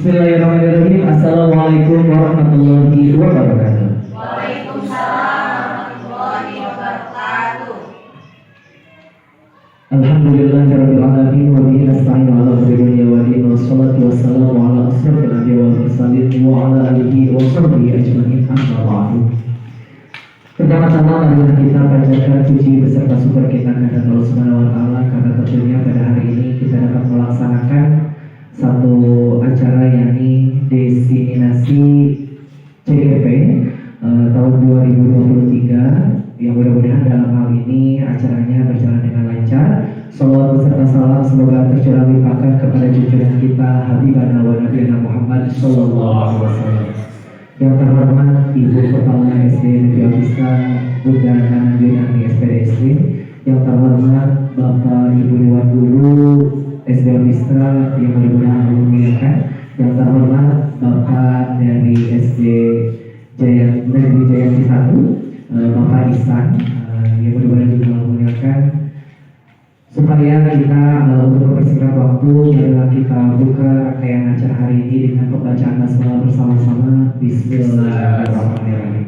Bismillahirrahmanirrahim. Assalamualaikum warahmatullahi wabarakatuh. Waalaikumsalam warahmatullahi wabarakatuh. Alhamdulillahirabbil alamin wa bihi nasta'inu ala umuri dunya wa din wassalatu wassalamu ala asyrofil anbiya'i wal mursalin wa ala alihi wa sahbihi ajmain amma ba'du. Pertama-tama marilah kita panjatkan puji beserta syukur kita kepada Allah Subhanahu wa taala karena tentunya pada hari ini kita dapat melaksanakan satu acara yakni Desiminasi CGP tahun 2023 yang mudah-mudahan dalam hal ini acaranya berjalan dengan lancar. Salawat beserta salam semoga tercurah limpahkan kepada junjungan kita Habibana wa Nabiyana Muhammad sallallahu alaihi wasallam. Yang terhormat Ibu Kepala SD Negeri Abista Bunda Nana Yunani SPDSD, yang terhormat Bapak Ibu Dewan Guru SD Abista yang mudah-mudahan memuliakan, yang terhormat Bapak dari SD Negeri Jayanti 1 Bapak Ihsan yang mudah-mudahan juga memuliakan. Supaya kita untuk mempersingkat waktu, marilah kita buka rangkaian acara hari ini dengan pembacaan basmalah bersama-sama. Bismillahirrahmanirrahim.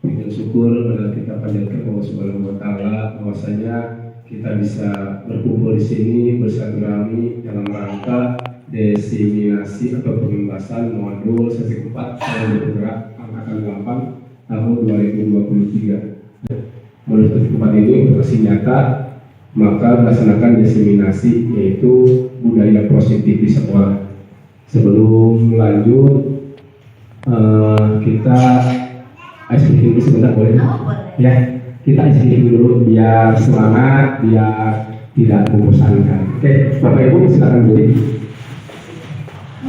Dengan syukur pada kita panjatkan Allah Subhanahu wa taala bahwasanya kita bisa berkumpul di sini bersilaturahmi dalam rangka desiminasi atau pembebasan modul sesi 4 yang bergerak angkatan 8 tahun 2023. Modul sesi 4 ini berhasil nyata, maka melaksanakan desiminasi yaitu budaya positif di sekolah. Sebelum lanjut kita ice breaking sebentar boleh? Ya, kita ice breaking dulu biar semangat, biar tidak membosankan. Oke, Bapak Ibu silakan berdiri.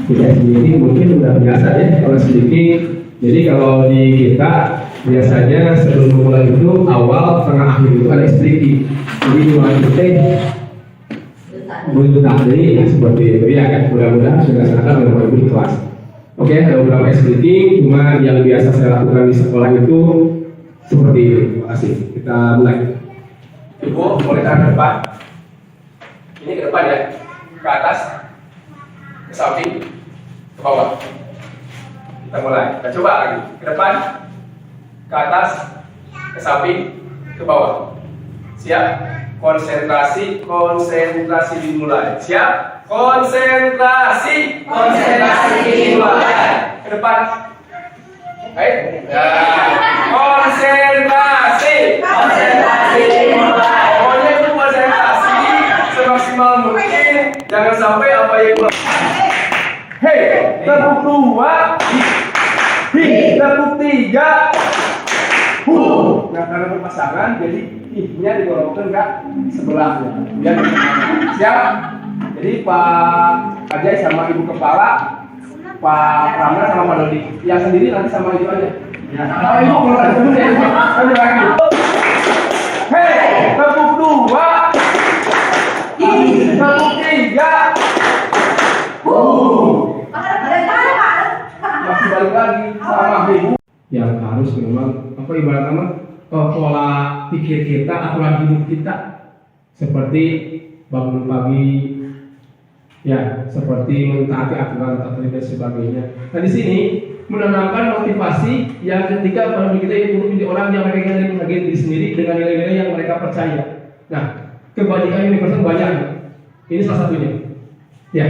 Kita ice breaking mungkin sudah biasa ya kalau sedikit. Jadi kalau di kita biasanya sebelum memulai itu awal, tengah, akhir itu ada ice breaking. Jadi mulai kita menurut ahli seperti itu ya kan. Mudah-mudahan sudah dilaksanakan oleh Bapak Ibu di kelas. Oke, ada beberapa exciting, cuma yang biasa saya lakukan di sekolah itu seperti itu. Terima kasih. Kita mulai. Ibu, boleh tahan ke depan. Ini ke depan ya, ke atas, ke samping, ke bawah. Kita mulai. Kita coba lagi. Ke depan, ke atas, ke samping, ke bawah. Siap? Konsentrasi dimulai. Siap? Konsentrasi dimulai. Ke depan. Baik. Ya. Konsentrasi dimulai. Pokoknya itu konsentrasi semaksimal mungkin. Jangan sampai apa yang hei, tepuk 2, tepuk 3. Nah, karena berpasangan, jadi ih-nya digolongkan ke sebelahnya. Biar siap. Jadi Pak Ajay sama Ibu Kepala Pak Pramana sama Pak Dodi. Yang sendiri nanti sama itu aja. Ya. Kalau ibu belum ada dulu ya. Ayo lagi. Hei, tepuk 2. Tepuk 3. Masih balik lagi sama ibu. Yang harus memang apa ibaratnya pola pikir kita, aturan hidup kita seperti bangun pagi, ya seperti mentaati aturan dan sebagainya. Nah di sini menanamkan motivasi yang ketika pada diri kita itu menjadi orang yang mereka ingin menghargai diri sendiri dengan nilai-nilai yang mereka percaya. Nah kebajikan universal banyak. Ini salah satunya. Ya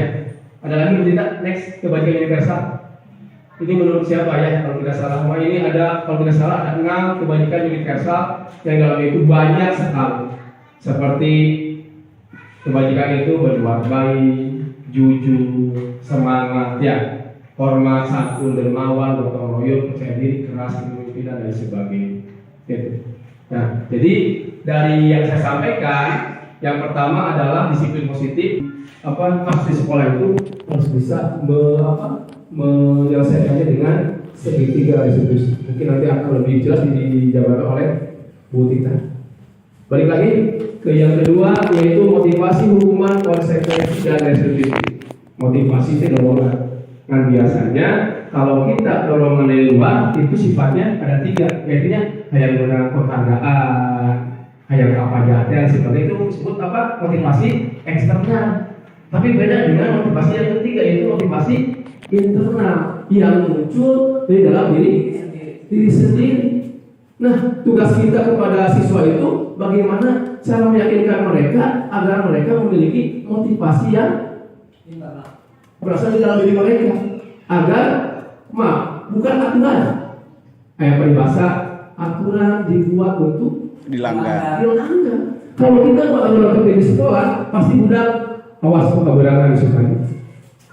ada lagi tidak? Next kebajikan universal. Ini menurut siapa ya kalau tidak salah? Wah ini ada kalau tidak salah ada 6 kebajikan universal yang dalam itu banyak sekali. Seperti kebajikan itu berbuat baik, jujur, semangat, ya, hormat, santun, dermawan, gotong royong, percaya diri, keras, kepemimpinan dan sebagainya. Gitu. Nah, jadi dari yang saya sampaikan, yang pertama adalah disiplin positif. Kasus di sekolah itu harus bisa menyelesaikannya dengan segitiga resolusi. Mungkin nanti akan lebih jelas dijabarkan oleh Bu Tita. Balik lagi ke yang kedua, yaitu motivasi, hukuman, konsekuensi dan restitusi. Motivasi itu dorongan. Kan biasanya kalau kita dorongan dari luar itu sifatnya ada 3, yaitu hayang menggunakan ketanggaan, hayang apa jahatan, seperti itu disebut motivasi eksternal. Tapi beda dengan motivasi yang ketiga, yaitu motivasi internal yang muncul dari dalam diri sendiri. Nah, tugas kita kepada siswa itu bagaimana cara meyakinkan mereka agar mereka memiliki motivasi yang berasal di dalam diri mereka, agar bukan aturan. Kayak peribahasa, aturan dibuat untuk dilanggar. Kalau kita buat aturan di sekolah, pasti budak awas keberangan disukai.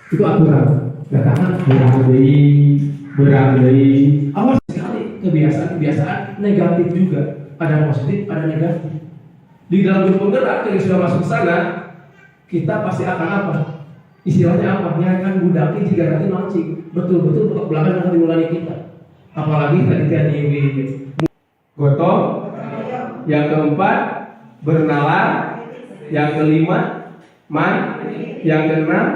Itu aturan. Katakan berang dari awas sekali kebiasaan negatif juga. Ada positif, ada negatif. Di dalam grup penggerak yang sudah masuk ke sana, kita pasti akan apa? Istilahnya apa? Nyalakan budaki jika nanti mancing. Betul-betul ke belakang akan dimulai kita. Apalagi ketika di gotong, yang keempat bernalar, yang kelima yang keenam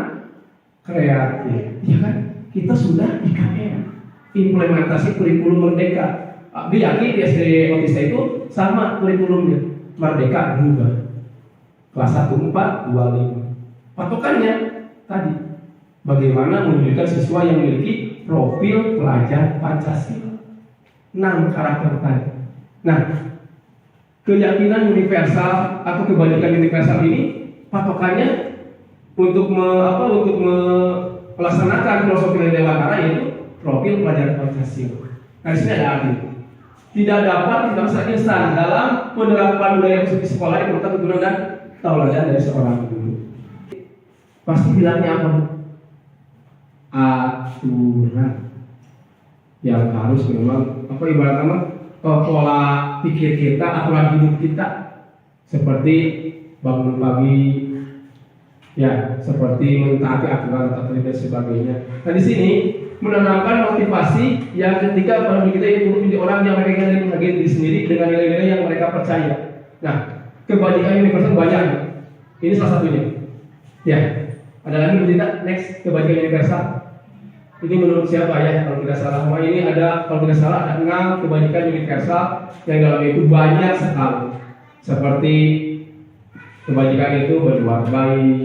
kreatif. Ya kan? Kita sudah IKM, implementasi kurikulum merdeka. Yakin di SD Otista itu sama kurikulumnya, merdeka berubah. Kelas 1 4 2 5. Patokannya tadi bagaimana menunjukkan siswa yang memiliki profil pelajar Pancasila. 6 karakter tadi. Nah, keyakinan universal atau kebajikan universal ini patokannya untuk melaksanakan filosofi nilai dewantara yaitu profil pelajar Pancasila. Nah, di sini ada arti. Tidak bisa instan dalam penerapan budaya positif sekolah yang merupakan turunan dan tauladan dari seorang guru. Pasti bilangnya apa? Aturan yang harus memang ibaratnya pola pikir kita, aturan hidup kita seperti bangun pagi, ya seperti mentaati aturan dan sebagainya. Nah di sini menanamkan motivasi yang ketika pada diri kita itu menjadi orang yang mereka ingin menghargai diri sendiri dengan nilai-nilai yang mereka percaya. Nah kebajikan universal banyak. Ini salah satunya. Ya ada lagi tidak? Next kebajikan universal. Ini menurut siapa ya kalau tidak salah? Wah ini ada kalau tidak salah ada 6 kebajikan universal yang dalam itu banyak sekali. Seperti kebajikan itu berbuat baik,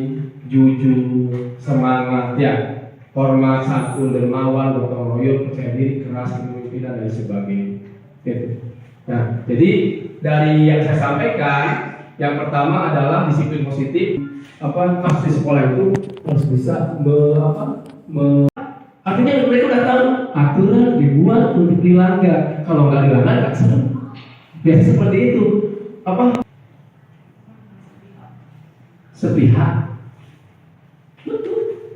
jujur, semangat, ya, hormat, santun, dermawan, gotong royong, percaya diri, keras, kepemimpinan dan sebagainya. Gitu. Nah, jadi dari yang saya sampaikan, yang pertama adalah disiplin positif. Kasus di sekolah itu harus bisa artinya mereka udah tahu aturan dibuat untuk dilanggar. Kalau nggak dilanggar nggak senang. Biasa seperti itu. Sepihak. Betul.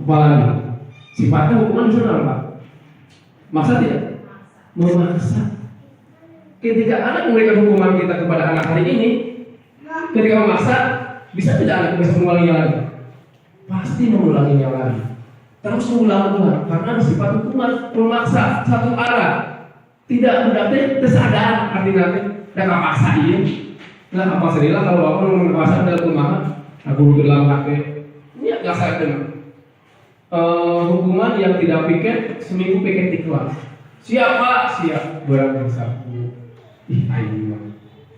Apalagi sifatnya hukuman nasional Pak. Maksa tidak? Memaksa. Ketika anak memberikan hukuman kita kepada anak hari ini, ketika memaksa, bisa tidak anak bisa mengulanginya lagi? Pasti mengulanginya lagi. terus mengulang-ulang karena sifat hukuman memaksa satu arah, tidak berarti kesadaran artinya dan memaksa iya. Nah apa sendirilah kalau bapak memaksa dalam kumaha, aku dalam hati ini nggak saya dengar. Hukuman yang tidak piket seminggu piket ikhlas. Siap pak, siap barang yang sapu. Ih ayo.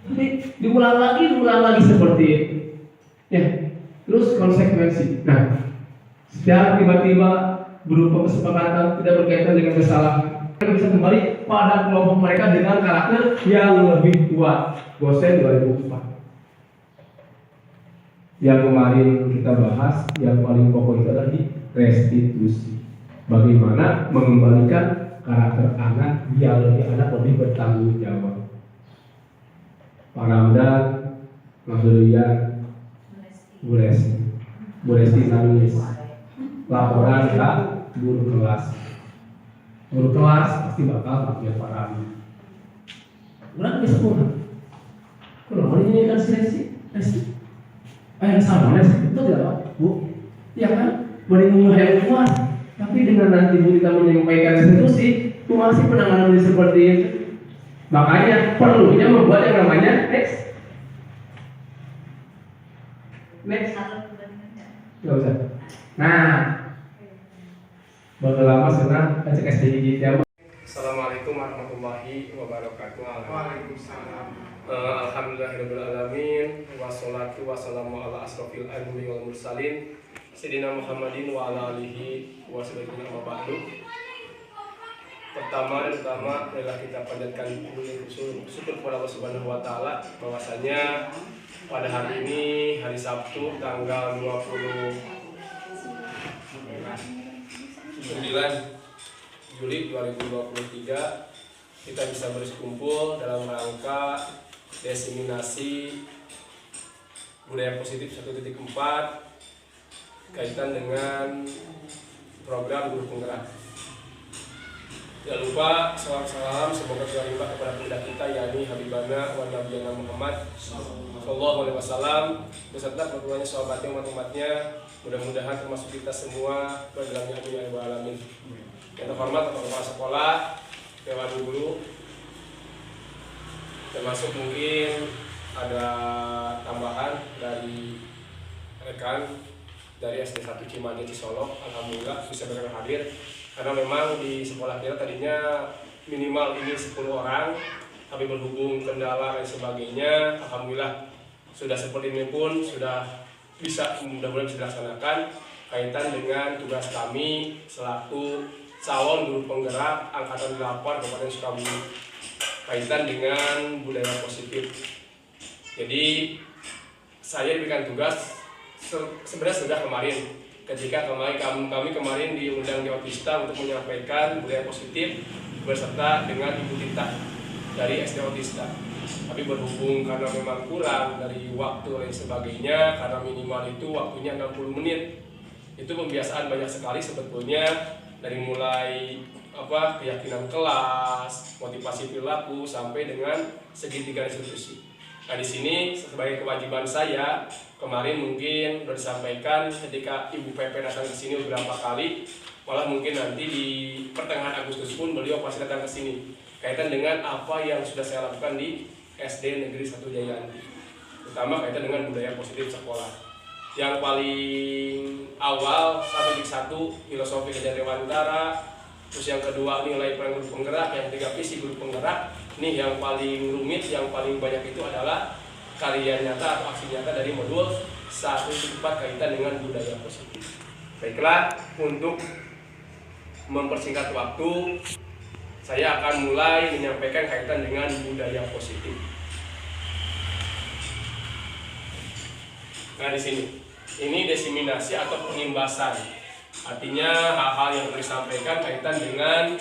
Tapi diulang lagi seperti itu. Ya, terus konsekuensi. Nah, setiap tiba-tiba berupa kesepakatan tidak berkaitan dengan kesalahan, kita bisa kembali pada kelompok mereka dengan karakter yang lebih kuat. Gosen 2004. Yang kemarin kita bahas, yang paling pokok itu adalah restitusi. Bagaimana mengembalikan karakter anak biar anak lebih bertanggung jawab. Pak Ramdan, Mas Durian, Bu Resti nangis. Laporan ke guru kelas. Guru kelas pasti bakal pakai Pak Ramdan. Kurang bisa kurang. Kalau ini kan Resti. Yang sama Resti itu tidak apa, Bu. Ya kan? Boleh yang kuat. Tapi dengan nanti Bu kita menyampaikan restitusi, itu masih penanganan seperti itu. Makanya perlunya membuat yang namanya next. Gak usah. Nah, bakal lama senang cek SDG ya. Assalamualaikum warahmatullahi wabarakatuh. Waalaikumsalam. Alhamdulillahirobbilalamin. Wassalatu wassalamu ala asrofil anbiya'i wal mursalin Sayyidina Muhammadin wa ala alihi wa sahbihi wa ba'du. Pertama dan utama adalah kita panjatkan syukur kepada Allah Subhanahu wa taala bahwasanya pada hari ini hari Sabtu tanggal 29 Juli 2023 kita bisa berkumpul dalam rangka diseminasi budaya positif 1.4 kaitan dengan program guru penggerak. Jangan lupa salam semoga terlimpah kepada pemuda kita yakni Habibana wa Nabiyana Muhammad sallallahu alaihi wasallam beserta keluarganya, sahabatnya, umat-umatnya. Mudah-mudahan termasuk kita semua berdalamnya amin ya rabbal alamin. Yang terhormat kepala sekolah, dewan guru, termasuk mungkin ada tambahan dari rekan dari SD 1 Cimaja Cisolok, alhamdulillah bisa berkenan hadir karena memang di sekolah kita tadinya minimal ini 10 orang, tapi berhubung kendala dan sebagainya, alhamdulillah sudah seperti ini pun sudah bisa mudah-mudahan bisa dilaksanakan kaitan dengan tugas kami selaku calon guru penggerak angkatan 8 Kabupaten Sukabumi kaitan dengan budaya positif. Jadi saya diberikan tugas sebenarnya sudah kemarin ketika kami kemarin diundang di Otista untuk menyampaikan budaya positif beserta dengan Ibu Tita dari SD Otista. Tapi berhubung karena memang kurang dari waktu dan sebagainya, karena minimal itu waktunya 60 menit. Itu pembiasaan banyak sekali sebetulnya dari mulai keyakinan kelas, motivasi perilaku sampai dengan segitiga institusi. Nah di sini sebagai kewajiban saya kemarin mungkin sudah disampaikan ketika Ibu PP datang ke sini beberapa kali, malah mungkin nanti di pertengahan Agustus pun beliau pasti datang ke sini kaitan dengan apa yang sudah saya lakukan di SD Negeri 1 Jayanti, terutama kaitan dengan budaya positif sekolah. Yang paling awal 1.1 filosofi kejadian dewantara, terus yang kedua nilai peran guru penggerak, yang ketiga visi guru penggerak. Ini yang paling rumit, yang paling banyak itu adalah karya nyata atau aksi nyata dari modul 1.4 kaitan dengan budaya positif. Baiklah, untuk mempersingkat waktu, saya akan mulai menyampaikan kaitan dengan budaya positif. Nah di sini, ini diseminasi atau pengimbasan, artinya hal-hal yang disampaikan kaitan dengan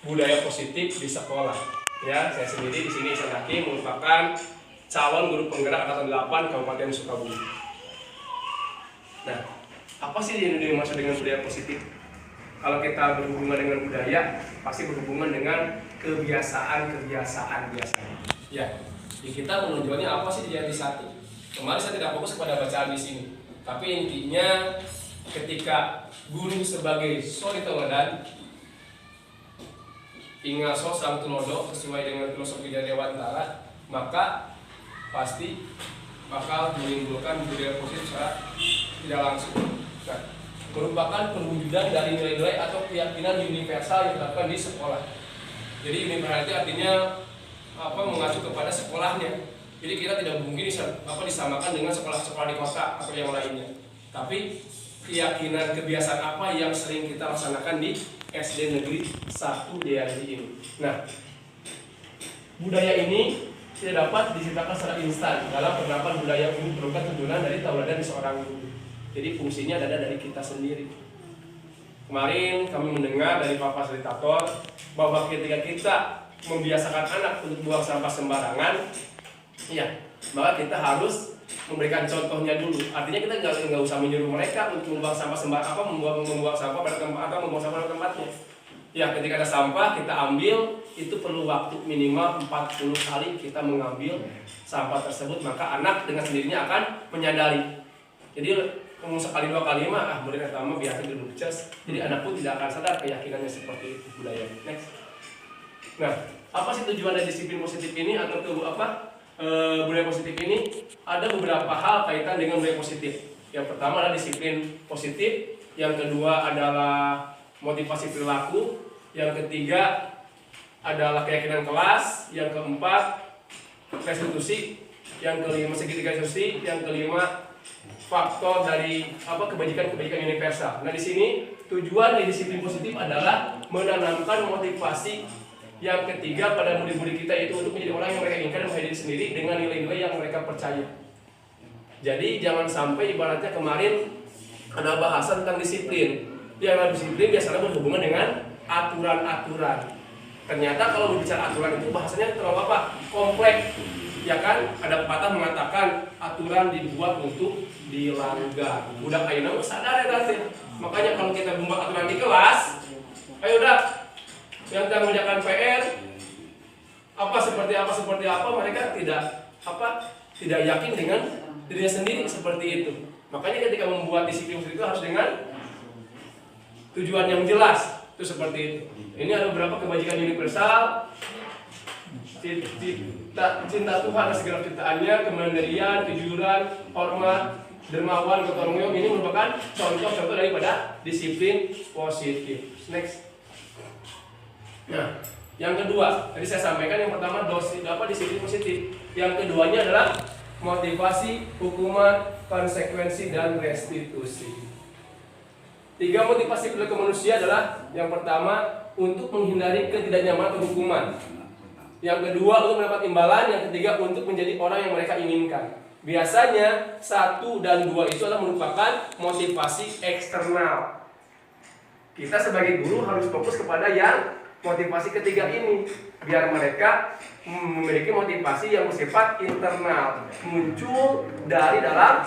budaya positif di sekolah. Ya, saya sendiri di sini Sanaki merupakan calon guru penggerak angkatan 8 Kabupaten Sukabumi. Nah, apa sih yang dimaksud dengan budaya positif? Kalau kita berhubungan dengan budaya, pasti berhubungan dengan kebiasaan biasanya. Ya, di kita menunjukkannya apa sih di Jayanti 1? Kemarin saya tidak fokus kepada bacaan di sini, tapi intinya ketika guru sebagai suri teladan, ingaso sang tulodo sesuai dengan filosofi dari Dewantara, maka pasti bakal menimbulkan budaya positif secara tidak langsung. Nah, merupakan perwujudan dari nilai-nilai atau keyakinan universal yang dilakukan di sekolah. Jadi universal artinya mengacu kepada sekolahnya. Jadi kita tidak mungkin disamakan dengan sekolah-sekolah di kota atau yang lainnya. Tapi keyakinan kebiasaan apa yang sering kita laksanakan di SD Negeri 1 Jayadi ini. Nah, budaya ini tidak dapat diciptakan secara instan. Dalam penerapan budaya ini perlukan tuntunan dari tauladan seorang guru. Jadi fungsinya ada dari kita sendiri. Kemarin kami mendengar dari Pak Fasilitator bahwa ketika kita membiasakan anak untuk buang sampah sembarangan, ya, maka kita harus memberikan contohnya dulu. Artinya kita nggak usah menyuruh mereka untuk membuang sampah sembarangan, membuang sampah pada tempat atau membuang sampah pada tempatnya. Ya, ketika ada sampah kita ambil, itu perlu waktu minimal 40 kali kita mengambil sampah tersebut, maka anak dengan sendirinya akan menyadari. Jadi sekali dua kali mah murid pertama biasa duduk cas. Jadi anak pun tidak akan sadar keyakinannya seperti itu budaya. Next. Nah, apa sih tujuan dari disiplin positif ini atau budaya positif ini? Ada beberapa hal kaitan dengan budaya positif. Yang pertama adalah disiplin positif, yang kedua adalah motivasi perilaku, yang ketiga adalah keyakinan kelas, yang keempat restitusi, yang kelima segitiga restitusi, yang kelima faktor dari kebajikan universal. Nah, di sini tujuan dari disiplin positif adalah menanamkan motivasi yang ketiga pada murid-murid kita, itu untuk menjadi orang yang mereka inginkan dan menjadi diri sendiri dengan nilai-nilai yang mereka percaya. Jadi jangan sampai ibaratnya kemarin ada bahasan tentang disiplin. Yang disiplin biasanya berhubungan dengan aturan-aturan. Ternyata kalau berbicara aturan itu bahasanya terlalu kompleks. Ya kan, ada pepatah mengatakan aturan dibuat untuk dilanggar. Budak ayeuna sadar ya tadi. Makanya kalau kita membuat aturan di kelas, ayo udah yang sedang mengerjakan PR seperti apa mereka tidak yakin dengan dirinya sendiri seperti itu. Makanya ketika membuat disiplin itu harus dengan tujuan yang jelas. Itu seperti itu. Ini ada beberapa kebajikan universal. Cinta Tuhan dan segala ciptaannya, kemandirian, kejujuran, hormat, dermawan, gotong royong, ini merupakan contoh-contoh daripada disiplin positif. Next. Nah, yang kedua, tadi saya sampaikan yang pertama disiplin positif. Yang keduanya adalah motivasi, hukuman, konsekuensi, dan restitusi. 3 motivasi perilaku manusia adalah yang pertama untuk menghindari ketidaknyamanan atau hukuman. Yang kedua untuk mendapat imbalan, yang ketiga untuk menjadi orang yang mereka inginkan. Biasanya 1 dan 2 itu adalah merupakan motivasi eksternal. Kita sebagai guru harus fokus kepada yang motivasi ketiga ini, biar mereka memiliki motivasi yang bersifat internal, muncul dari dalam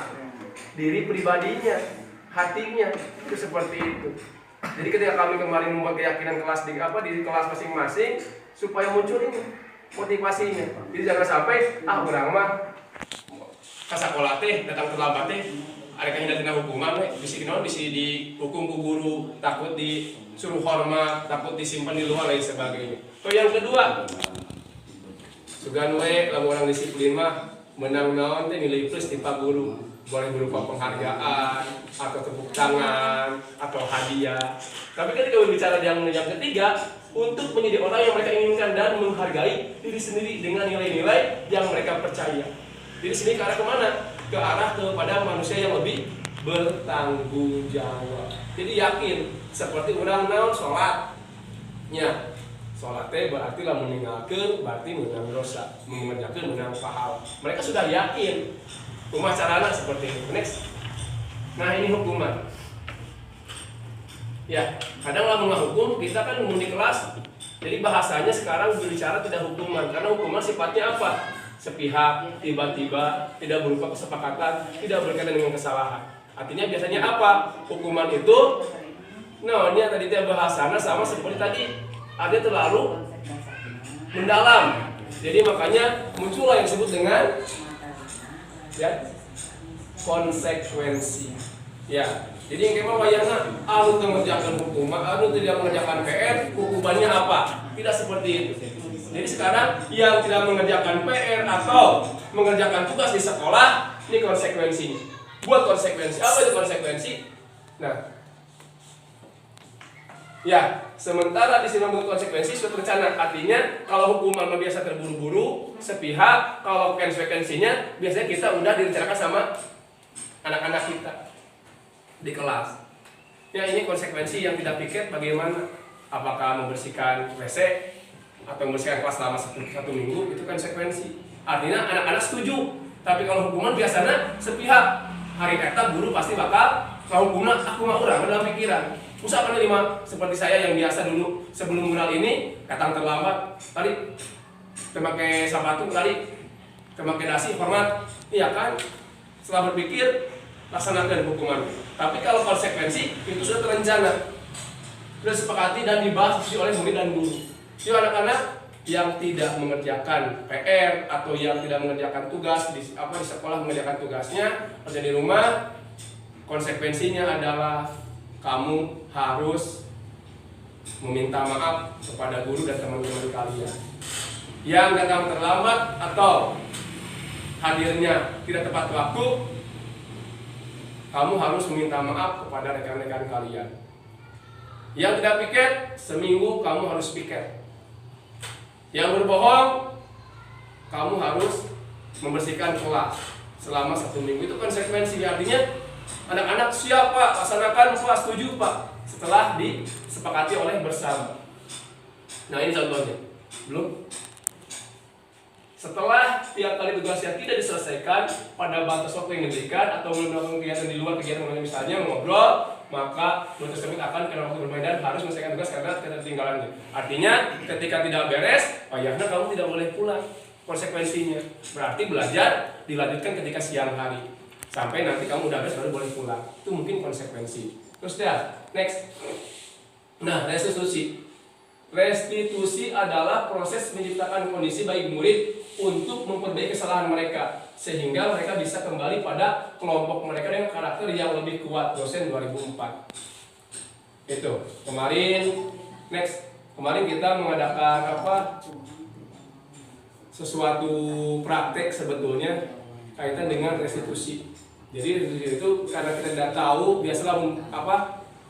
diri pribadinya, hatinya, itu seperti itu. Jadi ketika kami kemarin membuat keyakinan kelas di kelas masing-masing supaya muncul ini motivasinya. Jadi jangan sampai orang mah ka sakola teh datang terlambat teh ada kehindaran hukuman bisi dihukum ku guru, takut disuruh hormat, takut disimpan di luar lain sebagainya. Yang kedua, sugan we lamun orang disiplin mah menang naon teh nilai plus ti Pak Guru. Boleh berupa penghargaan atau tepuk tangan atau hadiah. Tapi ketika berbicara yang ketiga, untuk menjadi orang yang mereka inginkan dan menghargai diri sendiri dengan nilai-nilai yang mereka percaya. Jadi sini ke arah kemana? Ke arah kepada manusia yang lebih bertanggung jawab. Jadi yakin seperti orang naon sholatnya. Sholat teh berarti lah meninggalkan berarti menang dosa, mengerjakan menang pahala. Mereka sudah yakin. Rumah carana seperti itu. Next. Nah, ini hukuman. Ya, kadang lah menghukum kita kan di kelas. Jadi bahasanya sekarang berbicara tidak hukuman, karena hukuman sifatnya apa? Sepihak, tiba-tiba, tidak berupa kesepakatan, tidak berkaitan dengan kesalahan. Artinya biasanya apa? Hukuman itu ini tadi dia bahasanya sama seperti tadi. Ada terlalu mendalam. Jadi makanya muncullah yang disebut dengan konsekuensi. Ya, jadi yang kemah wayahna anu teu mengerjakan hukuman, anu tidak mengerjakan PR, hukumannya apa? Tidak seperti itu. Jadi sekarang yang tidak mengerjakan PR atau mengerjakan tugas di sekolah, ini konsekuensinya. Buat konsekuensi, apa itu konsekuensi? Nah, ya, sementara di sini membuat konsekuensi suatu rencana. Artinya kalau hukuman biasa terburu-buru, sepihak, kalau konsekuensinya biasanya kita udah direncanakan sama anak-anak kita di kelas. Ya, ini konsekuensi yang tidak pikir bagaimana. Apakah membersihkan WC atau membersihkan kelas selama satu minggu, itu konsekuensi. Artinya anak-anak setuju. Tapi kalau hukuman biasanya sepihak. Hari eta guru pasti bakal hukumna aku mah urang dalam pikiran. Usaha lima seperti saya yang biasa dulu sebelum mural ini datang terlambat tadi memakai sepatu tadi memakai dasi hormat, iya kan? Setelah berpikir laksanakan hukuman. Tapi kalau konsekuensi itu sudah terencana, sudah sepakati dan dibahas oleh murid dan guru. Jadi anak-anak yang tidak mengerjakan PR atau yang tidak mengerjakan tugas di sekolah mengerjakan tugasnya kerja di rumah, konsekuensinya adalah kamu harus meminta maaf kepada guru dan teman-teman kalian yang datang terlambat atau hadirnya tidak tepat waktu. Kamu harus meminta maaf kepada rekan-rekan kalian. Yang tidak piket, seminggu kamu harus piket. Yang berbohong, kamu harus membersihkan kelas selama 1 minggu. Itu konsekuensi. Artinya anak-anak siap Pak, laksanakan Pak, setuju Pak, setelah disepakati oleh bersama. Nah ini contohnya. Belum. Setelah tiap kali tugasnya tidak diselesaikan pada batas waktu yang diberikan atau melakukan kegiatan di luar kegiatan misalnya ngobrol, maka guru tersebut akan kena waktu bermain dan harus menyelesaikan tugas karena ketertinggalannya. Artinya ketika tidak beres, ayahnya kamu tidak boleh pulang. Konsekuensinya berarti belajar dilanjutkan ketika siang hari sampai nanti kamu udah beres baru boleh pulang. Itu mungkin konsekuensi. Terus ya, next. Nah, restitusi. Restitusi adalah proses menciptakan kondisi bagi murid untuk memperbaiki kesalahan mereka sehingga mereka bisa kembali pada kelompok mereka dengan karakter yang lebih kuat. Dosen 2004. Itu. Kemarin kita mengadakan sesuatu praktek sebetulnya kaitan dengan restitusi. Jadi restitusi itu karena kita tidak tahu, biasalah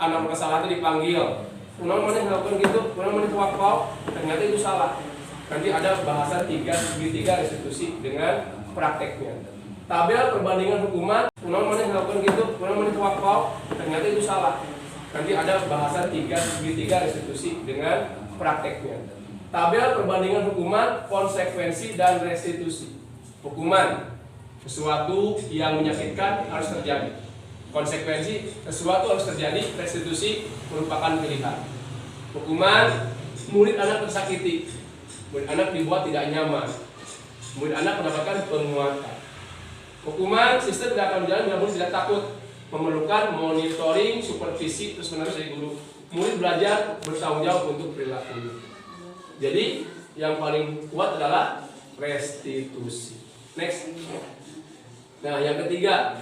anak kesalahan itu dipanggil. Mana melakukan gitu, mana wakaf, ternyata itu salah. Nanti ada bahasan segitiga restitusi dengan prakteknya. Tabel perbandingan hukuman, mana melakukan gitu, mana wakaf, ternyata itu salah. Nanti ada bahasan segitiga restitusi dengan prakteknya. Tabel perbandingan hukuman, konsekuensi dan restitusi. Hukuman, sesuatu yang menyakitkan harus terjadi. Konsekuensi, sesuatu harus terjadi. Restitusi merupakan pilihan. Hukuman, murid anak tersakiti, murid anak dibuat tidak nyaman, murid anak mendapatkan penguatan. Hukuman, sistem tidak akan berjalan bila murid tidak takut, memerlukan monitoring, supervisi terus menerus dari guru. Murid belajar bertanggung jawab untuk perilakunya. Jadi yang paling kuat adalah restitusi. Next. Nah, yang ketiga,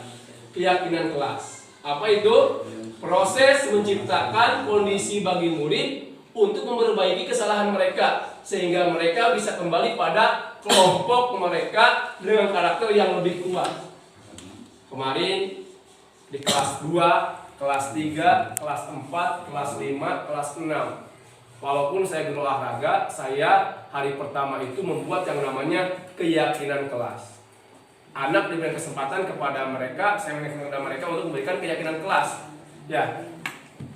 keyakinan kelas. Apa itu? Proses menciptakan kondisi bagi murid untuk memperbaiki kesalahan mereka sehingga mereka bisa kembali pada kelompok mereka dengan karakter yang lebih kuat. Kemarin di kelas 2, kelas 3, kelas 4, kelas 5, kelas 6. Walaupun saya guru olahraga, saya hari pertama itu membuat yang namanya keyakinan kelas. Anak diberikan kesempatan kepada mereka, saya mengingatkan kepada mereka untuk memberikan keyakinan kelas. Ya,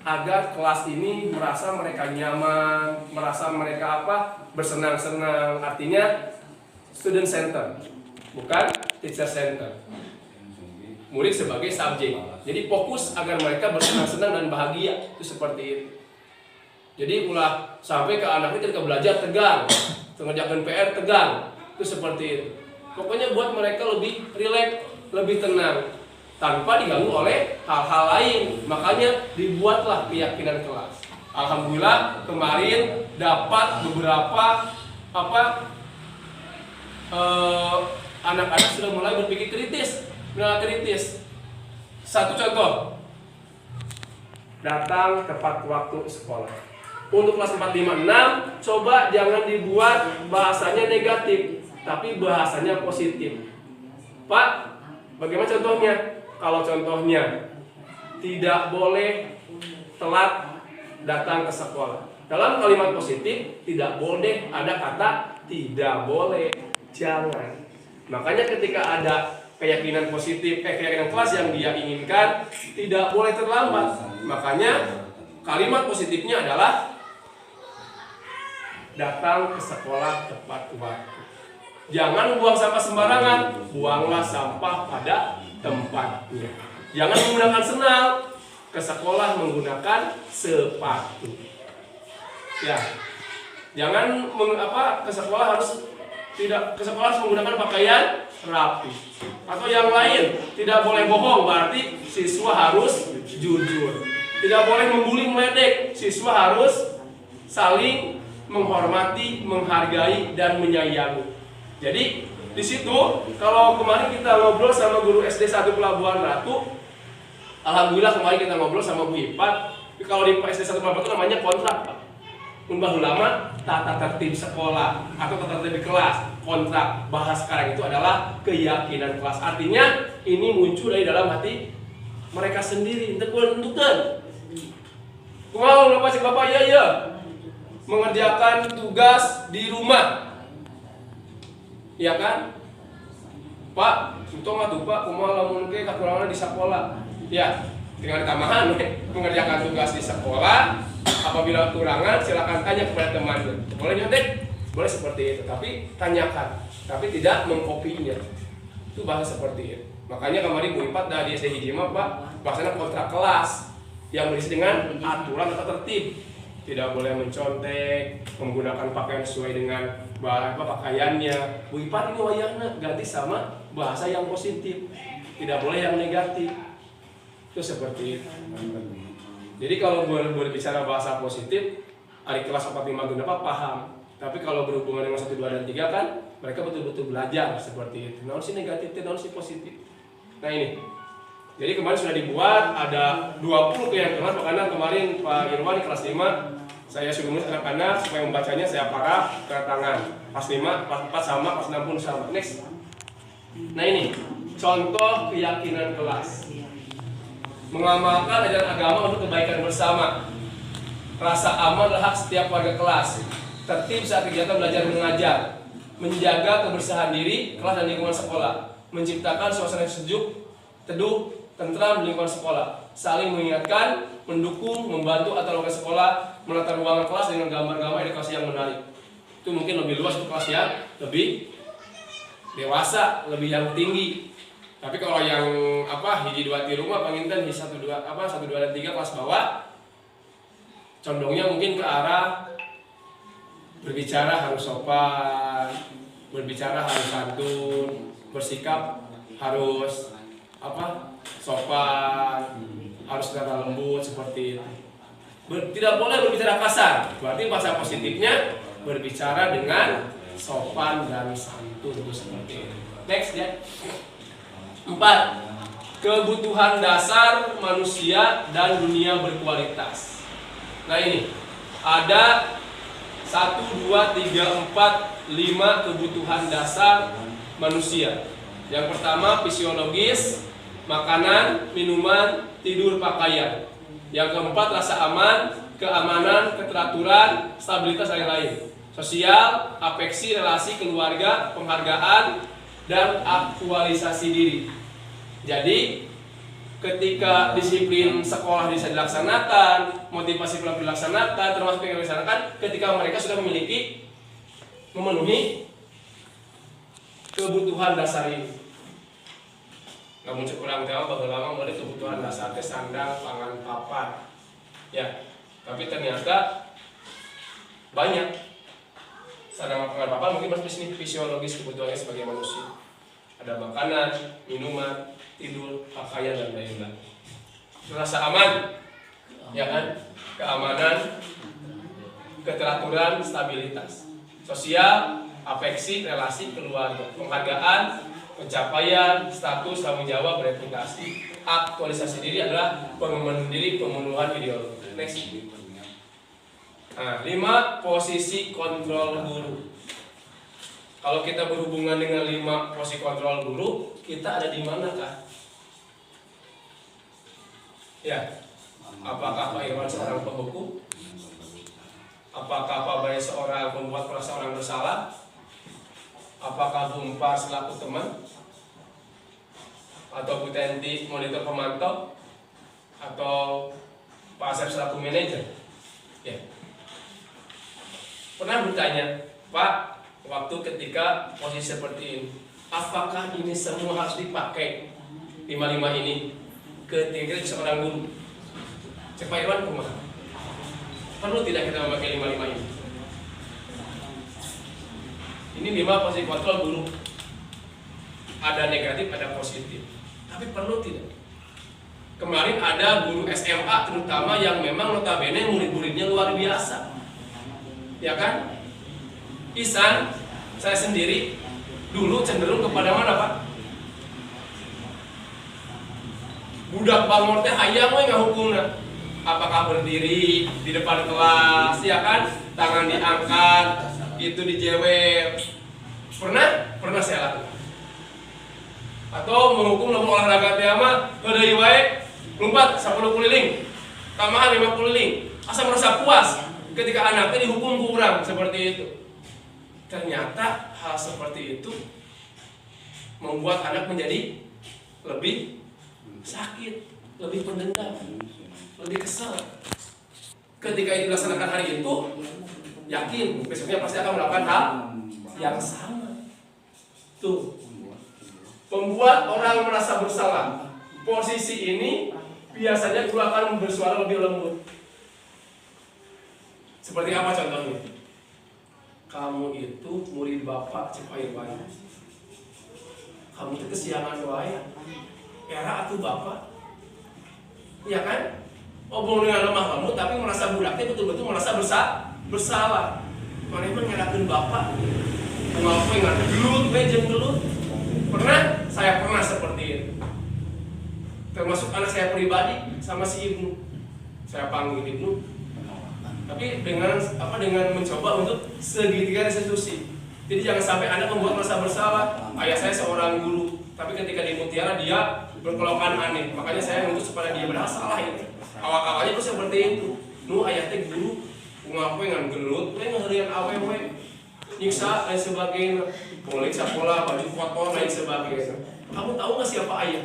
agar kelas ini merasa mereka nyaman, merasa mereka bersenang-senang. Artinya student center, bukan teacher center. Murid sebagai subjek. Jadi fokus agar mereka bersenang-senang dan bahagia. Itu seperti itu. Jadi ulah sampai ke anak itu ketika belajar tegang, mengerjakan PR tegang. Itu seperti itu. Pokoknya buat mereka lebih rileks, lebih tenang, tanpa diganggu oleh hal-hal lain. Makanya dibuatlah keyakinan kelas. Alhamdulillah kemarin dapat beberapa anak-anak sudah mulai berpikir kritis. Satu contoh, datang tepat waktu sekolah. Untuk kelas 4, 5, 6, coba jangan dibuat bahasanya negatif, tapi bahasanya positif. Pak, bagaimana contohnya? Kalau contohnya, tidak boleh telat datang ke sekolah. Dalam kalimat positif, tidak boleh ada kata tidak boleh, jangan. Makanya ketika ada keyakinan positif, keyakinan kelas yang dia inginkan, tidak boleh terlambat. Makanya kalimat positifnya adalah datang ke sekolah tepat waktu. Jangan buang sampah sembarangan, buanglah sampah pada tempatnya. Jangan menggunakan sendal, ke sekolah menggunakan sepatu. Ya, jangan ke sekolah harus menggunakan pakaian rapi. Atau yang lain, tidak boleh bohong, berarti siswa harus jujur. Tidak boleh membuli, meledek, siswa harus saling menghormati, menghargai, dan menyayangi. Jadi di situ kalau kemarin kita ngobrol sama guru SD 1 Pelabuhan Ratu, alhamdulillah kemarin kita ngobrol sama Bu Ipat. Kalau di SD 1 Pelabuhan Ratu namanya kontrak, Pak. Bahasa lama tata tertib sekolah atau tata tertib kelas. Kontrak bahas sekarang itu adalah keyakinan kelas. Artinya ini muncul dari dalam hati mereka sendiri. Tentukan. Kumaha lupa si Bapak ya. Mengerjakan tugas di rumah, ya kan? Pak, untung atuh Pak, kumaha lamun ke kakurangan di sekolah. Ya, tinggal tambahan mengerjakan tugas di sekolah. Apabila kekurangan, silakan tanya kepada teman. Boleh nyontek? Boleh seperti itu, tapi tanyakan, tapi tidak mengkopinya. Itu bahasa seperti itu. Makanya kemarin Bu Ipat dari SD Hijimah Pak, bahasanya kontrak kelas yang berisi dengan aturan tata tertib. Tidak boleh mencontek, menggunakan pakaian sesuai dengan pakaiannya. Bu Ipat ini wayahna ganti sama bahasa yang positif, tidak boleh yang negatif. Itu seperti itu. Jadi kalau berbicara bahasa positif, adik kelas 4, 5, 6 paham. Tapi kalau berhubungan dengan 1, 2, dan 3 kan mereka betul-betul belajar seperti itu. Non si negatif, non si positif. Nah ini. Jadi kemarin sudah dibuat ada 20 keyakinan, makanya kemarin Pak Irwan di kelas 5 saya suruh menulis anak-anak supaya membacanya saya parah ke tangan. Kelas 5, kelas 4 sama, kelas 6 pun sama. Next. Nah ini contoh keyakinan kelas. Mengamalkan ajaran agama untuk kebaikan bersama. Rasa aman adalah hak setiap warga kelas. Tertib saat kegiatan belajar mengajar. Menjaga kebersihan diri, kelas dan lingkungan sekolah. Menciptakan suasana yang sejuk, teduh, tentram di lingkungan sekolah. Saling mengingatkan, mendukung, membantu atau warga sekolah menata ruangan kelas dengan gambar-gambar edukasi yang menarik. Itu mungkin lebih luas untuk kelas yang lebih dewasa, lebih yang tinggi. Tapi kalau yang hiji 2 di rumah penginten hiji 1, 2 dan 3 kelas bawah, condongnya mungkin ke arah berbicara harus sopan, berbicara harus santun, bersikap harus sopan, harus kata lembut seperti itu. Tidak boleh berbicara kasar. Berarti bahasa positifnya berbicara dengan sopan dan santun itu seperti itu. Next ya. 4. Kebutuhan dasar manusia dan dunia berkualitas. Nah ini ada 1, 2, 3, 4, 5 kebutuhan dasar manusia. Yang pertama fisiologis, makanan, minuman, tidur, pakaian. Yang keempat rasa aman, keamanan, keteraturan, stabilitas dan lain-lain. Sosial, afeksi, relasi, keluarga, penghargaan, dan aktualisasi diri. Jadi ketika disiplin sekolah bisa dilaksanakan, motivasi pelajar dilaksanakan, termasuk yang dilaksanakan ketika mereka sudah memenuhi kebutuhan dasar ini. Namun kurang tahu bagaimana mulai kebutuhan dasar sandang, pangan, papan. Ya, tapi ternyata banyak sandang, pangan, papan mungkin masih fisiologis kebutuhannya sebagai manusia. Ada makanan, minuman, tidur, pakaian dan lain-lain. Rasa aman, ya kan? Keamanan, keteraturan, stabilitas. Sosial, afeksi, relasi, keluarga, penghargaan, pencapaian, status, tanggung jawab, reputasi. Aktualisasi diri adalah pengembangan diri, pemenuhan ideologi. Next. Nah, 5 posisi kontrol guru. Kalau kita berhubungan dengan 5 posisi kontrol guru, kita ada di manakah? Ya, apakah Pak Irwan seorang penghukum? Apakah Pak Bay seorang pembuat merasa orang bersalah? Apakah Bu Empar selaku teman? Atau Bu Tenti monitor pemantau? Atau Pak Asep selaku manajer? Ya. Pernah bertanya, Pak, waktu ketika posisi seperti ini, apakah ini semua harus dipakai 5 ini ketika seorang guru? Cek Pak Irwan kumaha? Perlu tidak kita memakai 5 ini? Ini 5 posisi kontrol guru. Ada negatif, ada positif. Tapi perlu tidak? Kemarin ada guru SMA terutama yang memang notabene murid-muridnya luar biasa. Ya kan? Isan, saya sendiri dulu cenderung kepada mana, Pak? Budak bangor teh hayang we ngahukumna. Apakah berdiri di depan kelas, ya kan? Tangan diangkat, itu dijewer. Pernah saya lakukan. Atau menghukum lamun olahraga teh mah heudeui wae lompat 10 keliling. Tambahan 5 keliling. Asa merasa puas ketika anaknya dihukum kurang seperti itu. Ternyata hal seperti itu membuat anak menjadi lebih sakit, lebih pendendam, lebih kesal. Ketika itu dilaksanakan hari itu, yakin besoknya pasti akan melakukan hal yang sama. Tuh, membuat orang merasa bersalah. Posisi ini biasanya guru akan bersuara lebih lembut. Seperti apa contohnya? Kamu itu murid Bapak Cek Pak Irwan. Kamu itu kesiangan wae. Era atuh Bapak. Iya kan? Obong dengan lemah kamu tapi merasa budaknya betul-betul merasa bersalah. Mana emang ngerakeun Bapak? Kumaha we ngan gelut we jeung gelut. Saya pernah seperti itu. Termasuk anak saya pribadi sama si Ibnu. Saya panggil Ibnu. Tapi dengan mencoba untuk segitiga restitusi. Jadi jangan sampai Anda membuat merasa bersalah. Ayah saya seorang guru, tapi ketika di Mutiara dia berkelakuan aneh. Makanya saya menuntut supaya dia benar salah itu. Awal-awalnya itu seperti itu. Nu ayah teh guru, kumaha ngan gelut, ngeheureun awewe, nyiksa dan sebagainya. Boleh sekolah, baju kotor dan sebagainya. Kamu tahu nggak siapa ayah?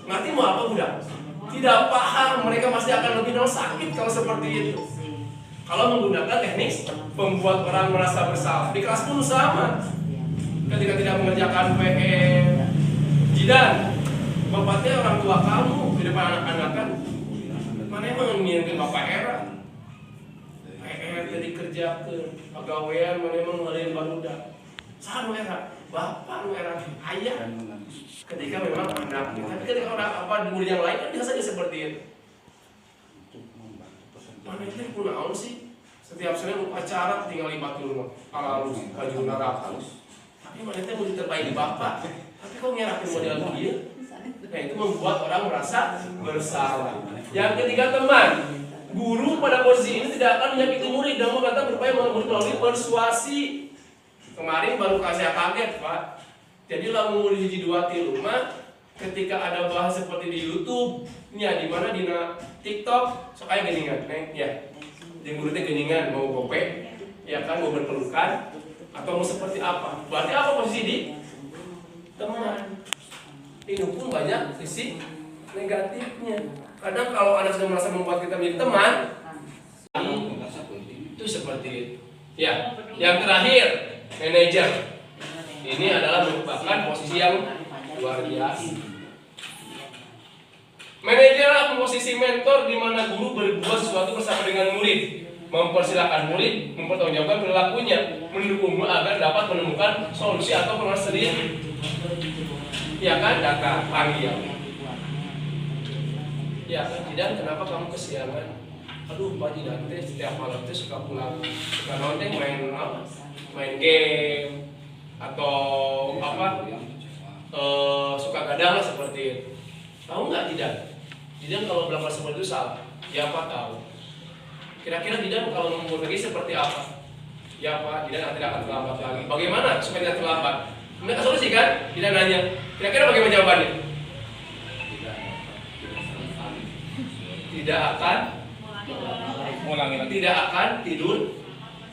Ngerti mau apa budak? Tidak paham, mereka pasti akan lebih sakit kalau seperti itu. Kalau menggunakan teknik membuat orang merasa bersalah. Di kelas pun sama. Ketika tidak mengerjakan PR, jidan, bapaknya orang tua kamu di depan anak-anak kan. Mana emang ngingetin bapak era? PR jadi kerjakan, pegawaian mana emang ngelain barudak. Saha nu era? Bapak nu era ayah. Ketika memang anak, tapi ketika orang murid yang lain kan bisa saja seperti itu. Mana itu kunaon sih? Setiap Senin upacara tinggal 50 halus, baju neraka. Tapi mana itu mau terbaik di Bapak. Tapi kok ngerakin model dia? Nah itu membuat orang merasa bersalah. Yang ketiga teman, guru pada posisi ini tidak akan menyakiti murid dan berkata berupaya melalui persuasi. Kemarin baru saya kaget Pak. Jadi lamun murid hiji 2 ti rumah ketika ada bahas seperti di YouTube, nya di mana di TikTok, sok aya geuningan, ya. Jeung guru teh geuningan mau gope, ya kan mau berpelukan atau mau seperti apa? Berarti apa posisi di teman? Ini pun banyak sisi negatifnya. Kadang kalau anak sudah merasa membuat kita menjadi teman, itu seperti itu. Ya, yang terakhir manajer. Ini adalah merupakan posisi yang luar biasa. Manajer adalah posisi mentor di mana guru berbuat sesuatu bersama dengan murid, mempersilahkan murid mempertanggungjawabkan perilakunya, mendukungmu agar dapat menemukan solusi atau proses sendiri. Ya kan, Daka panggil. Ya kan, Jidan, kenapa kamu kesiangan? Aduh, Pak Jidan teh setiap malam teh suka pulang, suka nonton main game. atau apa suka gadang lah seperti itu. Tahu nggak Didan? Didan kalau melakukan seperti itu salah. Ya Pak tahu. Kira-kira Didan kalau memperbaiki seperti apa? Ya Pak, Didan tidak akan terlambat lagi. Bagaimana supaya tidak terlambat? Mereka solusi kan? Didan nanya. Kira-kira bagaimana jawabannya? Tidak akan tidur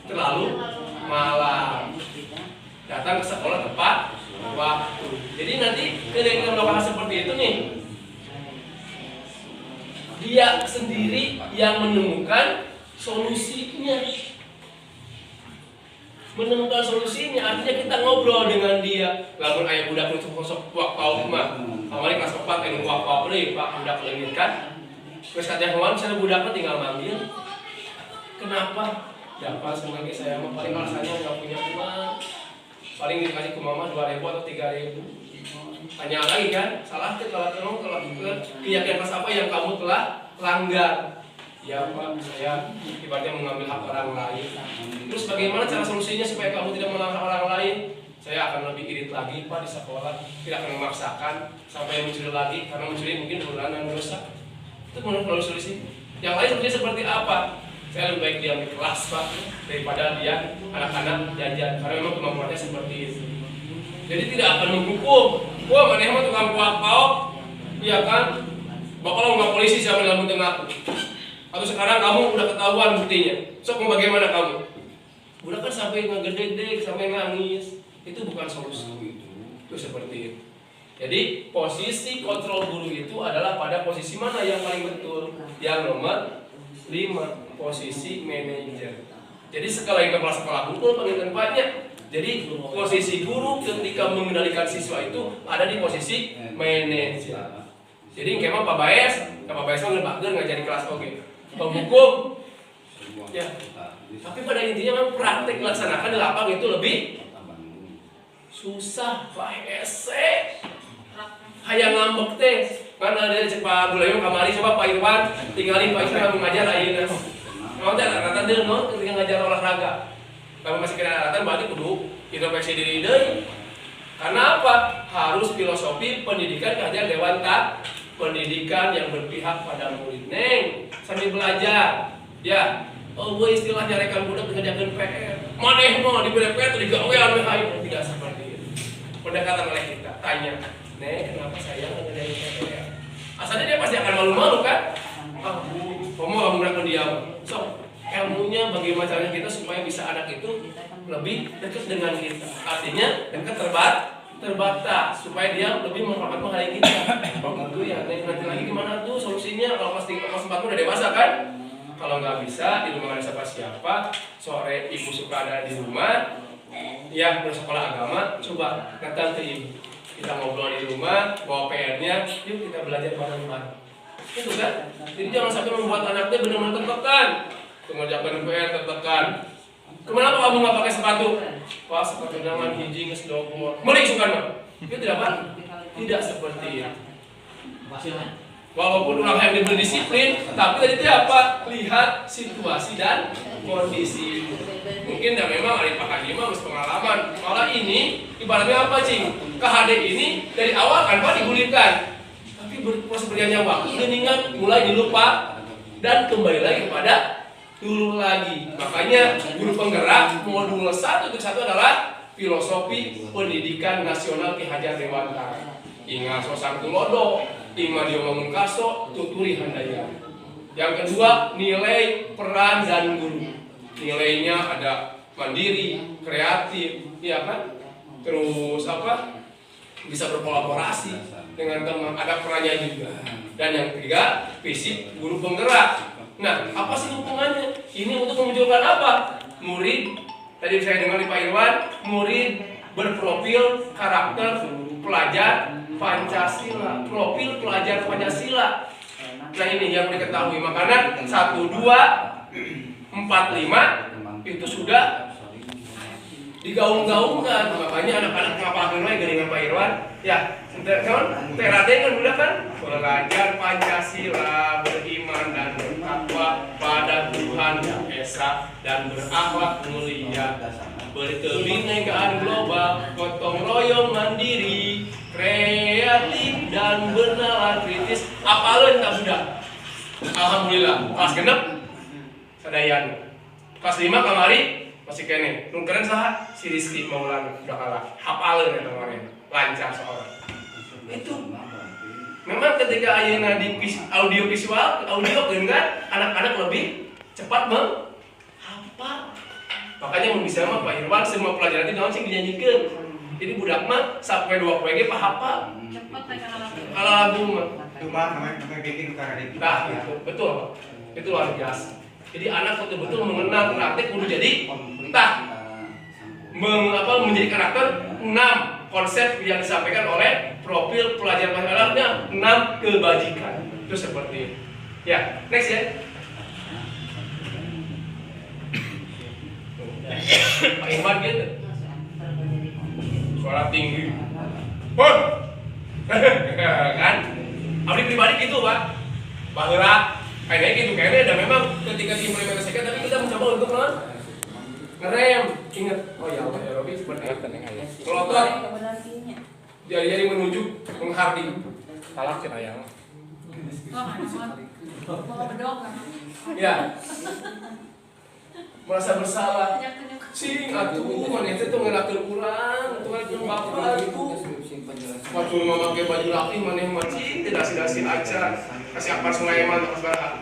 terlalu malam. Datang ke sekolah tepat waktu. Jadi nanti ketika kita melakukan hal seperti itu nih, dia sendiri yang menemukan solusinya. Artinya kita ngobrol dengan dia. Lamun ayah budak itu sosok wakau mah. Awalnya kelas 4 anu wakau deui Pak budak leungit kan. Terus katanya kawan saya budaknya tinggal manggil. Kenapa? Ya Pak sebagai saya mah paling alasannya nggak punya uang. Paling dikasih ke mama 2.000 atau 3.000. Tanya lagi kan, salah kalau keyakinan kelas apa yang kamu telah langgar? Ya Pak, saya ibaratnya mengambil hak orang lain. Terus bagaimana cara solusinya supaya kamu tidak melanggar orang lain? Saya akan lebih irit lagi Pak di sekolah, tidak akan memaksakan sampai mencuri lagi karena mencuri mungkin bulanan dosa. Itu menurut solusi. Yang lain solusinya seperti apa? Saya lebih baik diam di kelas Pak daripada dia anak-anak jajan karena memang kemampuannya seperti itu. Jadi tidak akan menghukum. Wah mana emang tukang kuak-kuak, iya kan? Bakal nggak polisi siapa dalam tengah. Atau sekarang kamu udah ketahuan buktinya. Sok mau bagaimana kamu? Udah kan sampai ngegedek, sampai nangis. Itu bukan solusi. Itu seperti itu. Jadi posisi kontrol guru itu adalah pada posisi mana yang paling betul? Yang nomor 5, posisi manajer. Jadi sekali lagi kepala sekolah hukum pengen tempatnya. Jadi posisi guru ketika mengendalikan siswa itu ada di posisi manajer. Jadi kemah Pak Baes mah ngajari kelas oke. Penghukum ya. Tapi pada intinya memang praktek dilaksanakan di lapang itu lebih susah Pak Hese. Hayang ngambek teh. Kan ada cek Pak Bulayu kamari coba Pak Irwan tinggalin Pak Irwan mengajar ayeuna. Mau teh rata deui no ketika ngajar olahraga. Kalau masih kena rata berarti kudu introspeksi diri deui. Karena apa? Harus filosofi pendidikan kajian Dewan Tak. Pendidikan yang berpihak pada murid. Neng, sambil belajar. Ya, gue istilahnya rekan budak mengerjakan PR. Maneh mau diberi PR atau digawean we hayu tidak seperti itu. Pendekatan oleh kita tanya, "Neng, kenapa saya ngerjain PR?" Asalnya dia pasti akan malu-malu kan? Ah, kamu gak pendiam. So, ilmunya bagaimana caranya kita supaya bisa anak itu lebih dekat dengan kita. Artinya dekat terbatas supaya dia lebih menghargai kita. Begitu ya. Nanti lagi gimana tuh solusinya kalau pas 4 udah dewasa kan? Kalau nggak bisa di rumah ada siapa-siapa, sore ibu suka ada di rumah, ya bersekolah agama, coba datang ke ibu. Kita ngobrol di rumah, bawa PR-nya, yuk kita belajar bareng-bareng. Itu kan? Jadi jangan sampai membuat anaknya benar-benar tertekan. Mengerjakan PR tertekan. Kenapa kamu nggak pakai sepatu? Wah, sepatu dengan hiji geus dogo. Mending sukan mah. Itu tidak Pak? Tidak seperti itu. Walaupun orang yang diberi disiplin, tapi tadi apa? Lihat situasi dan kondisi. Mungkin ya memang ada Pak Haji mah pengalaman. Malah ini ibaratnya apa Cing? KHD ini dari awal kan Pak digulirkan. Tapi proses berjalannya waktu geningan mulai dilupa dan kembali lagi kepada dulu lagi. Makanya guru penggerak modul 1 adalah filosofi pendidikan nasional Ki Hajar Dewantara. Ingat sosang kulodo, ima dia ngomong kaso, tuturi handaya. Yang kedua, nilai peran dan guru. Nilainya ada mandiri, kreatif, ya kan? Terus apa? Bisa berkolaborasi dengan teman, ada perannya juga. Dan yang ketiga, fisik guru penggerak. Nah, apa sih hubungannya? Ini untuk memunculkan apa? Murid, tadi saya dengar di Pak Irwan, murid berprofil karakter pelajar Pancasila, profil pelajar Pancasila. Nah ini yang diketahui, makanya 1, 2, 4, 5 itu sudah digaung-gaungkan. Makanya anak-anak ngapalin lagi dengan Pak Irwan. Ya, terade kan udah kan belajar Pancasila, beriman dan bertakwa pada Tuhan Yang Esa dan berakhlak mulia. berkebinekaan global, gotong royong mandiri, kreatif dan bernalar kritis. Apalun tak sudah? Alhamdulillah. Kelas genep sadayan. Kelas 5 kamari masih kene. Nu keren saha? Si Rizky Maulana udah kalah. Hafalin ya kemarin. Lancar seorang. Itu memang ketika ayeuna di audio visual, audio kan anak-anak lebih cepat menghafal. Makanya mun bisa mah Pak Irwan semua pelajaran itu naon sing dinyanyiikeun. Jadi budak mah sampai 2 PG pahafal. Cepat teh Kalau lagu mah Itu mah namanya bikin utara di. nah, itu betul Pak. Itu luar biasa. Jadi anak betul-betul mengenal praktik kudu jadi menjadi karakter 6 konsep yang disampaikan oleh profil pelajar Arabnya 6 kebajikan. Itu seperti itu. Ya, next ya. Pak Irwan gitu. Suara tinggi. Pun. Kan? Abdi pribadi gitu, Pak. Baheula kayak gitu kayaknya dan memang ketika diimplementasikan tapi kita mencoba untuk ngerem. Ingat, oh ya Allah ya Robi seperti itu. Kelotot jari-jari menunjuk menghardi. Salah kira yang. Mau bedok kan? Ya. Merasa bersalah. Cing atuh mana itu tuh ngelakuin kurang, tuh ngelakuin bapak itu. Waktu memakai baju laki mana macing, tidak sia-sia aja. Kasih apa Sulaiman pas barang.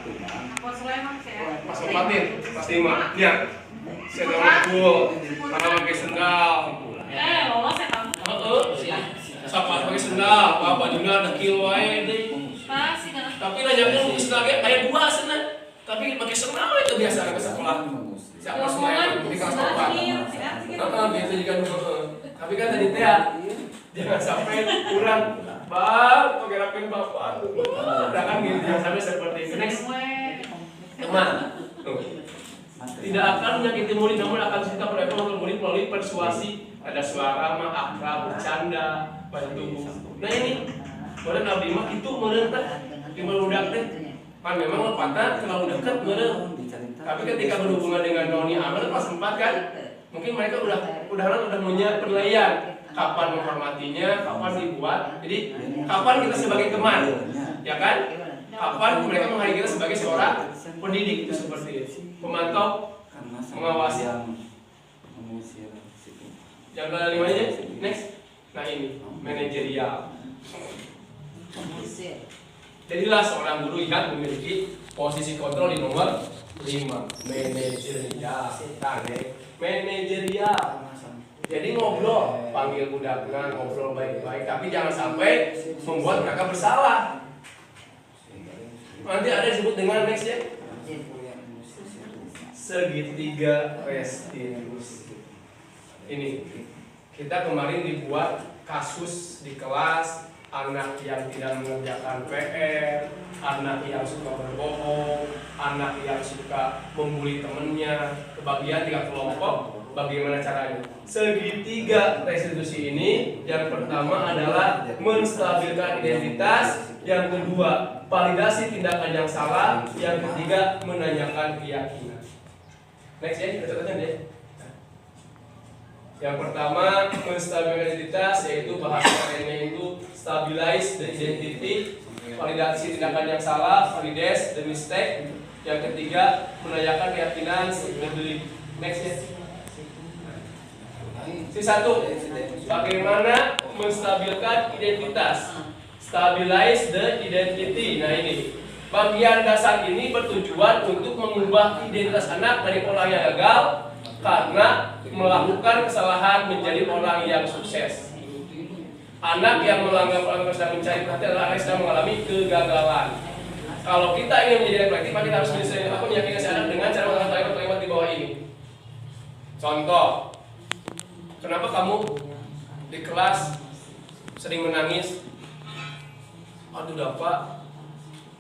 Pas Sulaiman saya. Pas ompatin, pas 5. Ya. Saya ngomong, mana pakai sendal. Lolos ya kamu. Heeh. Sapa pakai sendal, apa bajunya ada kilo wae deui. Pasti kan. Tapi nanyakeun geus lagi aya 2 cenah. Tapi pakai sendal itu biasa ke sekolah. Siapa Sulaiman di kelas 4. Biasa juga tapi kan tadi teh jangan sampai kurang pakai rapin bapak. Udah kan gitu jangan sampai seperti itu. Next. Teman. Tidak akan menyakiti murid namun akan cinta mereka untuk murid melalui persuasi. Ada suara mah akrab, bercanda, bantu. Nah ini meureun abdi mah itu meureun teh di budak teh. Kan memang lepatna terlalu dekat meureun. Tapi ketika berhubungan dengan Noni Amal pas 4 kan, mungkin mereka udah punya penilaian kapan menghormatinya, kapan dibuat. Jadi kapan kita sebagai teman, ya kan? Kapan mereka menghargai kita sebagai seorang pendidik itu seperti itu. Pemantau, mengawasi. Yang ke-5 aja, next. Nah ini manajerial. Jadilah seorang guru yang memiliki posisi kontrol di nomor 5 manajerial. Manajerial. Jadi ngobrol, panggil budaknya, ngobrol baik-baik, tapi jangan sampai membuat mereka bersalah. Nanti ada disebut dengan next ya. Segitiga restitusi. Ini kita kemarin dibuat kasus di kelas. Anak yang tidak mengerjakan PR, anak yang suka berbohong, anak yang suka membuli temennya, kebagian 3 kelompok. Bagaimana caranya? Segitiga restitusi ini, yang pertama adalah menstabilkan identitas, yang kedua validasi tindakan yang salah, yang ketiga menanyakan keyakinan. Next ya, kita catatnya deh. Yang pertama menstabilkan identitas, yaitu bahasa kerennya itu stabilize the identity, validasi tindakan yang salah, validate the mistake. Yang ketiga menanyakan keyakinan, belief. Next ya. C1, bagaimana menstabilkan identitas? Stabilize the identity. Nah ini bagian dasar ini bertujuan untuk mengubah identitas anak dari orang yang gagal karena melakukan kesalahan menjadi orang yang sukses. Anak yang melanggar pelanggaran sedang mencari perhatian adalah anak yang sedang mengalami kegagalan. Kalau kita ingin menjadi anak kreatif, kita harus meyakinkan si anak dengan cara mengatakan kalimat-kalimat di bawah ini. Contoh, kenapa kamu di kelas sering menangis? Aduh dapat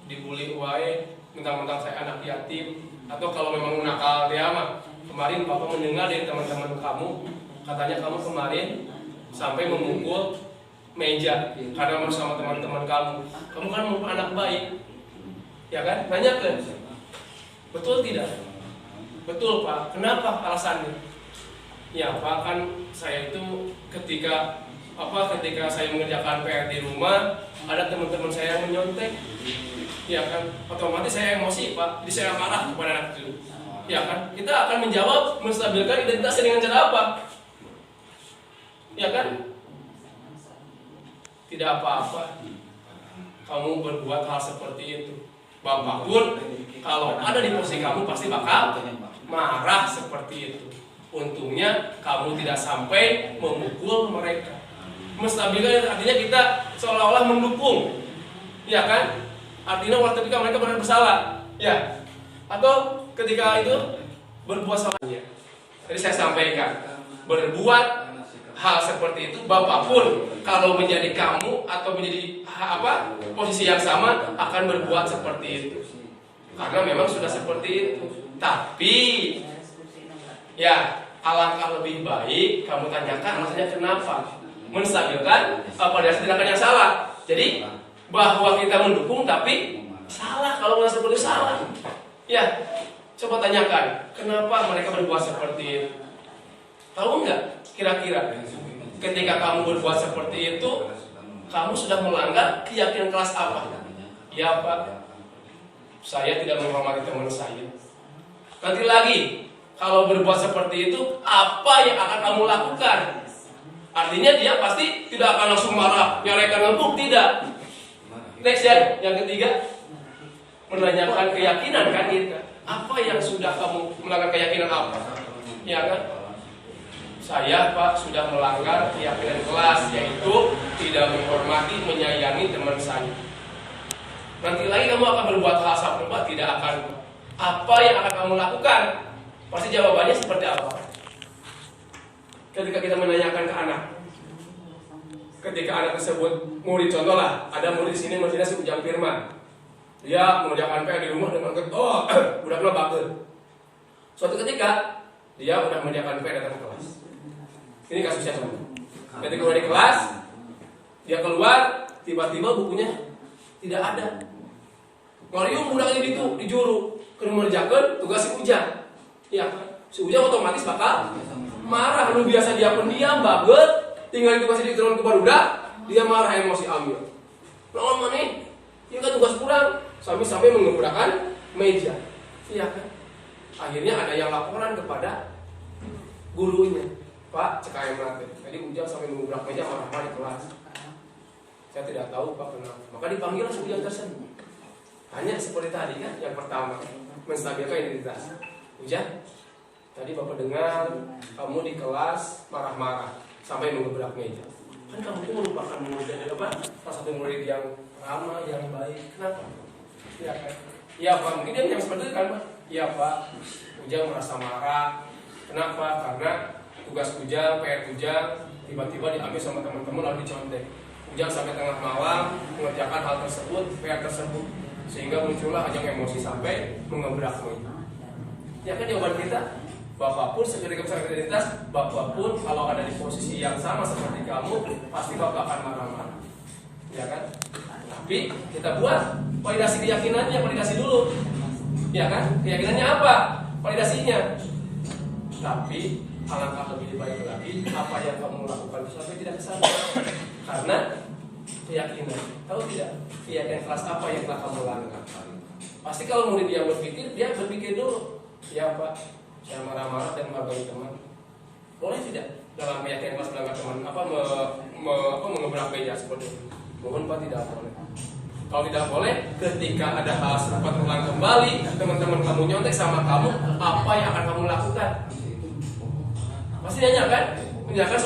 dibully wae, mentang-mentang saya anak yatim. Atau kalau memang nakal dia mah, kemarin papa mendengar dari teman-teman kamu, katanya kamu kemarin sampai memukul meja karena bersama teman-teman kamu. Kamu kan anak baik, ya kan? Nanya kan? Betul tidak? Betul Pak. Kenapa alasannya? Ya Pak, kan saya itu ketika saya mengerjakan PR di rumah, ada teman-teman saya yang menyontek, ya kan, otomatis saya emosi Pak, jadi saya marah kepada anak itu, ya kan. Kita akan menjawab, menstabilkan identitasnya dengan cara apa, ya kan? Tidak apa-apa kamu berbuat hal seperti itu. Bapak pun kalau ada di posisi kamu pasti bakal marah seperti itu. Untungnya kamu tidak sampai memukul mereka. Menstabilkan artinya kita seolah-olah mendukung, ya kan? Artinya waktu ketika mereka benar bersalah, ya. Atau ketika itu berbuat salahnya. Tadi saya sampaikan, berbuat hal seperti itu, Bapak pun kalau menjadi kamu atau menjadi posisi yang sama akan berbuat seperti itu. Karena memang sudah seperti itu. Tapi ya, alangkah lebih baik kamu tanyakan alasannya kenapa. Menstabilkan apa dari tindakan yang salah. Jadi bahwa kita mendukung tapi salah kalau merasa seperti itu salah. Ya, coba tanyakan kenapa mereka berbuat seperti itu. Tahu nggak kira-kira ketika kamu berbuat seperti itu kamu sudah melanggar keyakinan kelas apa? Ya Pak, saya tidak menghormati teman saya. Nanti lagi kalau berbuat seperti itu apa yang akan kamu lakukan? Artinya dia pasti tidak akan langsung marah, nyalakan lampu, tidak. Next ya, yang ketiga, menanyakan keyakinan kan kita. Apa yang sudah kamu melanggar keyakinan apa? Ya kan? Saya Pak sudah melanggar keyakinan kelas, yaitu tidak menghormati, menyayangi teman saya. Nanti lagi kamu akan berbuat hal seperti apa? Tidak akan. Apa yang akan kamu lakukan? Pasti jawabannya seperti apa? Ketika kita menanyakan ke anak, ketika anak tersebut murid, contoh lah, ada murid di sini masih si Ujang Firman, dia mengerjakan PR di rumah dengan budaknya bagel. Suatu ketika dia udah mengerjakan PR datang ke kelas. Ini kasusnya contoh. Ketika udah di kelas, dia keluar, tiba-tiba bukunya tidak ada. Ngariung budaknya di juru, mengerjakan tugas si Ujang. Ya, si Ujang otomatis bakal marah. Lu biasa dia pendiam banget, tinggal dikasih di turun ke barudak, dia marah, emosi ambil. Lawan mana? Dia kan tugas kurang, sampai mengebrakkan meja. Iya kan? Akhirnya ada yang laporan kepada gurunya. Pak, cek ayam nanti. Tadi Ujang sampai mengebrak meja, marah-marah di kelas. Saya tidak tahu Pak kenapa. Maka dipanggil si Ujang tersebut. Hanya seperti tadi kan, yang pertama menstabilkan identitas. Ujang, tadi Bapak dengar kamu di kelas marah-marah sampai mengebrak meja. Kan kamu itu merupakan murid dari apa? Salah satu murid yang ramah, yang baik. Kenapa? Iya kan? Iya Pak, mungkin dia yang seperti itu kan Pak? Iya Pak, Ujang merasa marah. Kenapa? Karena tugas Ujang, PR Ujang tiba-tiba diambil sama teman-teman lalu dicontek. Ujang sampai tengah malam mengerjakan hal tersebut, PR tersebut, sehingga muncullah Ujang emosi sampai mengebrak meja. Ya kan jawaban kita, Bapak pun seketika besar identitas, Bapak pun kalau ada di posisi yang sama seperti kamu, pasti Bapak akan marah-marah. Ya kan? Tapi kita buat validasi keyakinannya, validasi dulu. Ya kan? Keyakinannya apa? Validasinya. Tapi alangkah lebih baik lagi apa yang kamu lakukan itu sampai tidak kesana. Karena keyakinan. Tahu tidak? Keyakinan kelas apa yang telah kamu lakukan? Pasti kalau murid yang berpikir, dia berpikir dulu. Ya Pak, saya marah-marah dan menghargai teman. Boleh tidak dalam keyakinan kelas melanggar teman mengebrak meja seperti itu? Mohon Pak, tidak boleh. Kalau tidak boleh, ketika ada hal serupa terulang kembali, teman-teman kamu nyontek sama kamu, apa yang akan kamu lakukan? Pasti nanya kan? Menanyakan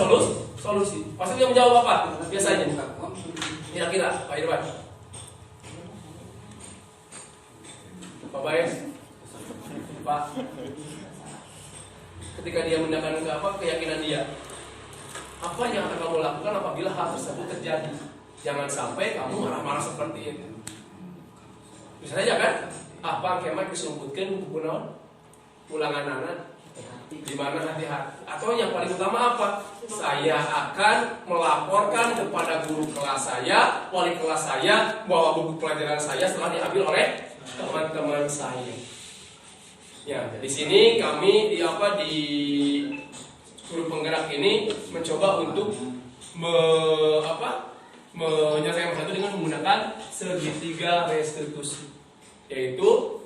solusi. Pasti dia menjawab apa? Biasanya. Kira-kira Pak Irwan, Pak Baes, Pak, ketika dia menanyakan keyakinan dia, apa yang akan kamu lakukan apabila hal tersebut terjadi? Jangan sampai kamu marah-marah seperti itu. Bisa saja kan? Apa kemat disumputkan buku naon? Ulangan anak. Di mana hati-hati? Atau yang paling utama apa? Saya akan melaporkan kepada guru kelas saya, wali kelas saya, bahwa buku pelajaran saya setelah diambil oleh teman-teman saya. Ya, di sini kami guru penggerak ini mencoba untuk menyelesaikan masalah itu dengan menggunakan segitiga restitusi, yaitu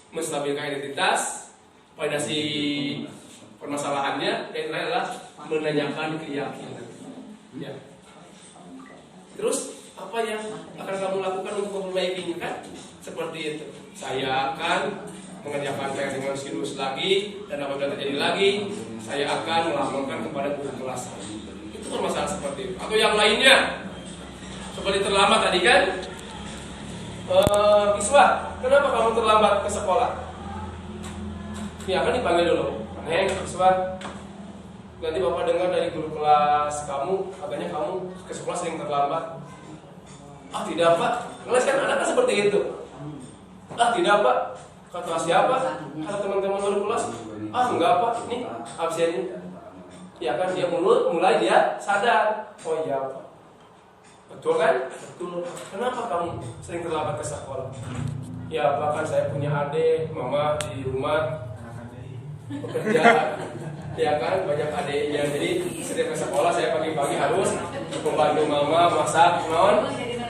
menstabilkan identitas, validasi permasalahannya, dan lain adalah menanyakan keyakinan. Ya. Terus apa yang akan kamu lakukan untuk memperbaikinya kan? Seperti itu. Saya akan mengerjakan PR dengan serius lagi, dan apabila terjadi lagi, saya akan melaporkan kepada guru kelas. Itu permasalahan seperti itu. Atau yang lainnya, seperti terlambat tadi kan? Iswa, kenapa kamu terlambat ke sekolah? Ya kan dipanggil dulu. Neng, Iswa, nanti bapak dengar dari guru kelas kamu, katanya kamu ke sekolah sering terlambat. Ah tidak pak, kelas kan anaknya seperti itu. Ah tidak pak, kata siapa? Kata teman-teman guru kelas. Ah enggak pak, ini absennya. Ya kan dia mulai dia sadar. Oh iya pak. Betul kan? Betul. Kenapa kamu sering terlambat ke sekolah? Ya bahkan saya punya adik, mama di rumah bekerja. Ya kan banyak adiknya. Jadi setiap ke sekolah saya pagi-pagi harus membantu mama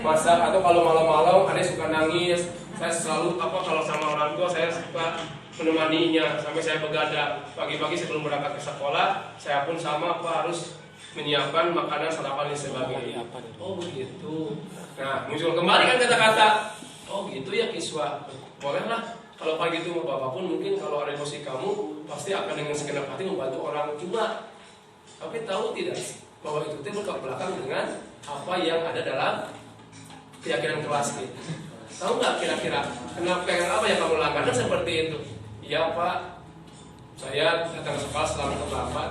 masak, atau kalau malam-malam adik suka nangis. Saya selalu kalau sama orang tua saya suka menemaninya sampai saya begadang. Pagi-pagi sebelum berangkat ke sekolah, saya pun sama harus menyiapkan makanan, sarapan dan sebagainya. Oh begitu. Nah muncul kembali kan kata-kata. Oh gitu ya Kiswa. Bolehlah. Kalau pagi itu bapak pun mungkin kalau ada emosi kamu pasti akan dengan segenap hati membantu orang juga. Tapi tahu tidak bahwa itu bertolak belakang dengan apa yang ada dalam keyakinan kelas ini. Tahu nggak kira-kira kenapa apa yang kamu lakukan seperti itu? Iya pak, saya datang ke sekolah selalu terlambat.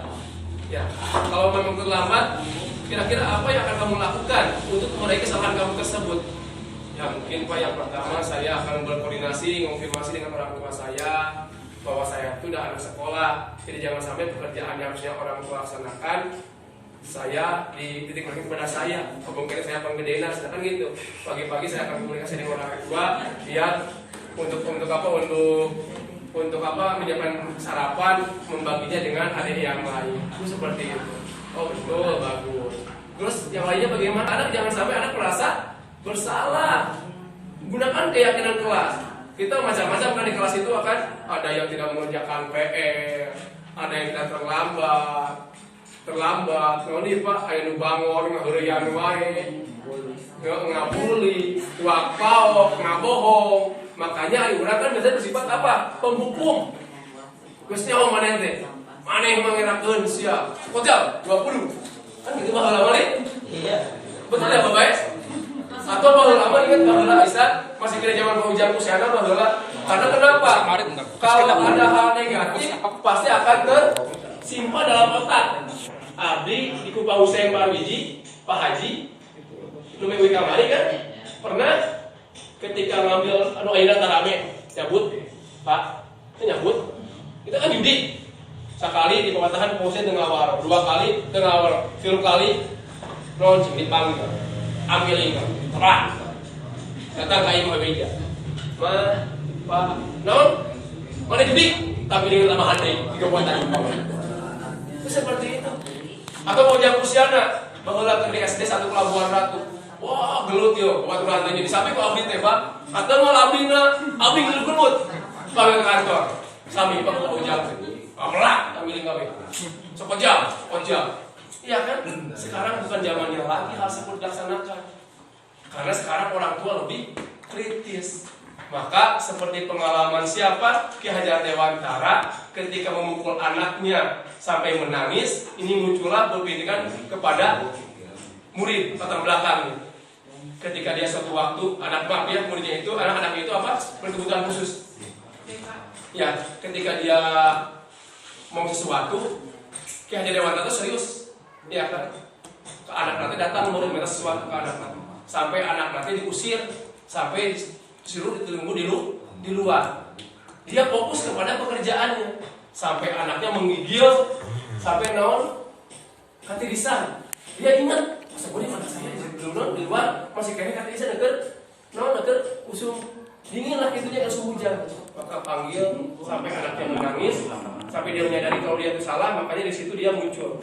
Ya, kalau memang terlambat, kira-kira apa yang akan kamu lakukan untuk mengurangi kesalahan kamu tersebut? Ya mungkin pak, yang pertama saya akan berkoordinasi, konfirmasi dengan orang tua saya bahwa saya itu udah anak sekolah, jadi jangan sampai pekerjaan yang harusnya orang tua laksanakan saya dititik lagi kepada saya. Mungkin saya penggedean, sedangkan gitu. Pagi-pagi saya akan komunikasi dengan orang tua, biar untuk menyiapkan sarapan, membaginya dengan adik yang lain. Itu seperti itu. Oh betul, bagus. Terus yang lainnya bagaimana? Anak jangan sampai anak merasa bersalah. Gunakan keyakinan kelas. Kita macam-macam kan di kelas itu akan ada yang tidak mengerjakan PR, ada yang tidak terlambat. Nanti pak, ayo bangun ngahurian wae, ngabuli, wakpao, ngabohong. Makanya ibarat kan biasanya bersifat apa? Penghukum. Gusti Allah mana ente? Mana yang mengirakeun sia? Kodam 20. Kan gitu baheula mah. Iya. Betul ya Bapak? Atau baheula ingat baheula Isa masih kira zaman Ujang Kusyana baheula. Karena kenapa? Kalau ada hal negatif pasti akan tersimpan dalam otak. Abdi di Kupang Hussein Parwiji, Pak Haji, Lumewi Kamari kan pernah ketika ngambil ayeuna tarame nyabut Pak, itu nyabut kita kan judi sekali di pematahan Hussein tengah war, 2 kali tengah war, 3 kali non cing dipanggil ambil ini terang datang ke Imam Meja Pak non mana judi tapi dengan lama hati 3 buatan itu seperti itu. Atau mau jam usiana baheula ke SD 1 Pelabuhan Ratu. Wah, gelut yo, waktu rantainya di samping kok abdi teh, Pak. Atau mau abdi gelut. Panggil ke kantor. Sami Pak mau jam. Amelak ambilin gawe. Sekejam. Iya kan? Sekarang bukan zamannya lagi hal seperti dilaksanakan. Karena sekarang orang tua lebih kritis. Maka seperti pengalaman siapa? Ki Hajar Dewantara ketika memukul anaknya sampai menangis, ini muncullah berpindah kepada murid latar belakangnya. Ketika dia suatu waktu muridnya itu anak-anaknya itu berkebutuhan khusus. Ya, ketika dia mau sesuatu, Ki Hajar Dewantara itu serius. Ya kan? Ke anak nanti datang murid minta sesuatu ke anak nanti. Sampai anak nanti diusir, sampai disuruh ditunggu di luar. Dia fokus kepada pekerjaannya. Sampai anaknya menggigil, sampai kati disan. Dia ingat, masa gue di mana saya di luar masih kayaknya kati disan deker usum dingin lah itunya usum hujan. Maka panggil sampai anaknya menangis. sampai dia menyadari kalau dia itu salah, makanya di situ dia muncul.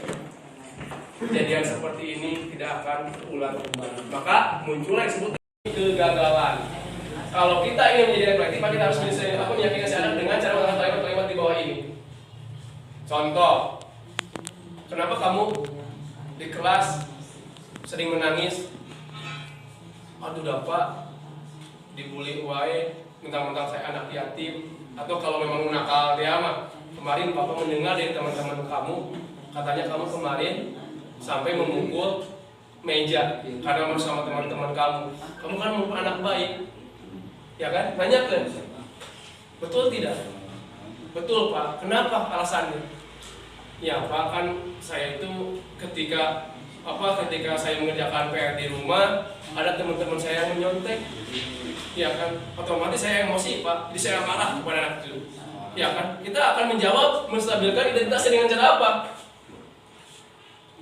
Kejadian seperti ini tidak akan terulang kembali. Maka muncullah yang disebut kegagalan. Kalau kita ingin menjadi kolektif, maka kita harus meyakinkan si anak dengan cara mengatakan kalimat di bawah ini. Contoh, kenapa kamu di kelas sering menangis? Aduh dapat dibully wae, mentang-mentang saya anak yatim. Atau kalau memang nakal dia mah, kemarin papa mendengar dari teman-teman kamu, katanya kamu kemarin sampai memukul meja karena mau sama teman-teman kamu. Kamu kan merupakan anak baik, ya kan? Tanyakan, betul tidak? Betul pak. Kenapa alasannya? Ya pak, kan saya itu ketika saya mengerjakan PR di rumah, ada teman-teman saya yang menyontek, ya kan? Otomatis saya emosi pak, jadi saya marah kepada anak itu, ya kan? Kita akan menjawab, menstabilkan identitasnya dengan cara apa?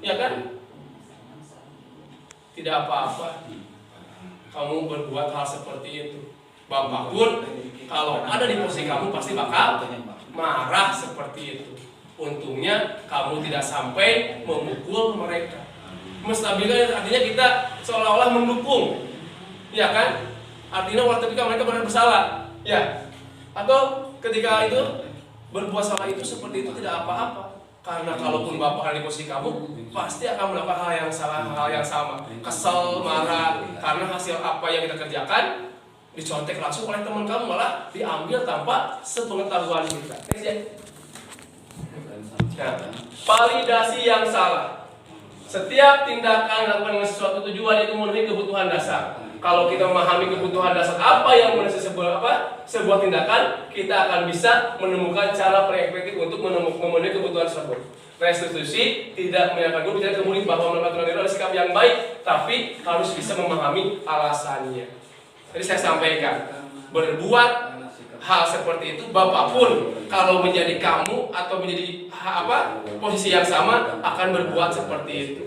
Ya kan? Tidak apa-apa kamu berbuat hal seperti itu. Bapak pun kalau ada di posisi kamu pasti bakal marah seperti itu. Untungnya kamu tidak sampai memukul mereka. Menstabilkan artinya kita seolah-olah mendukung, ya kan? Artinya waktu ketika mereka benar bersalah, ya. Atau ketika itu berbuat salah itu seperti itu tidak apa-apa. Karena kalaupun bapak ada di posisi kamu, pasti akan melakukan hal yang salah, hal yang sama. Kesel, marah, karena hasil apa yang kita kerjakan dicontek langsung oleh teman kamu, malah diambil tanpa sepengetahuan kita. Nah, validasi yang salah. Setiap tindakan dilakukan dengan sesuatu tujuan itu memenuhi kebutuhan dasar. Kalau kita memahami kebutuhan dasar apa yang sebuah tindakan, kita akan bisa menemukan cara paling efektif untuk memenuhi kebutuhan tersebut. Restitusi tidak menyatakan guru tidak kemudian bahwa melakukan itu adalah sikap yang baik, tapi harus bisa memahami alasannya. Jadi saya sampaikan, berbuat hal seperti itu, bapak pun kalau menjadi kamu atau menjadi posisi yang sama akan berbuat seperti itu,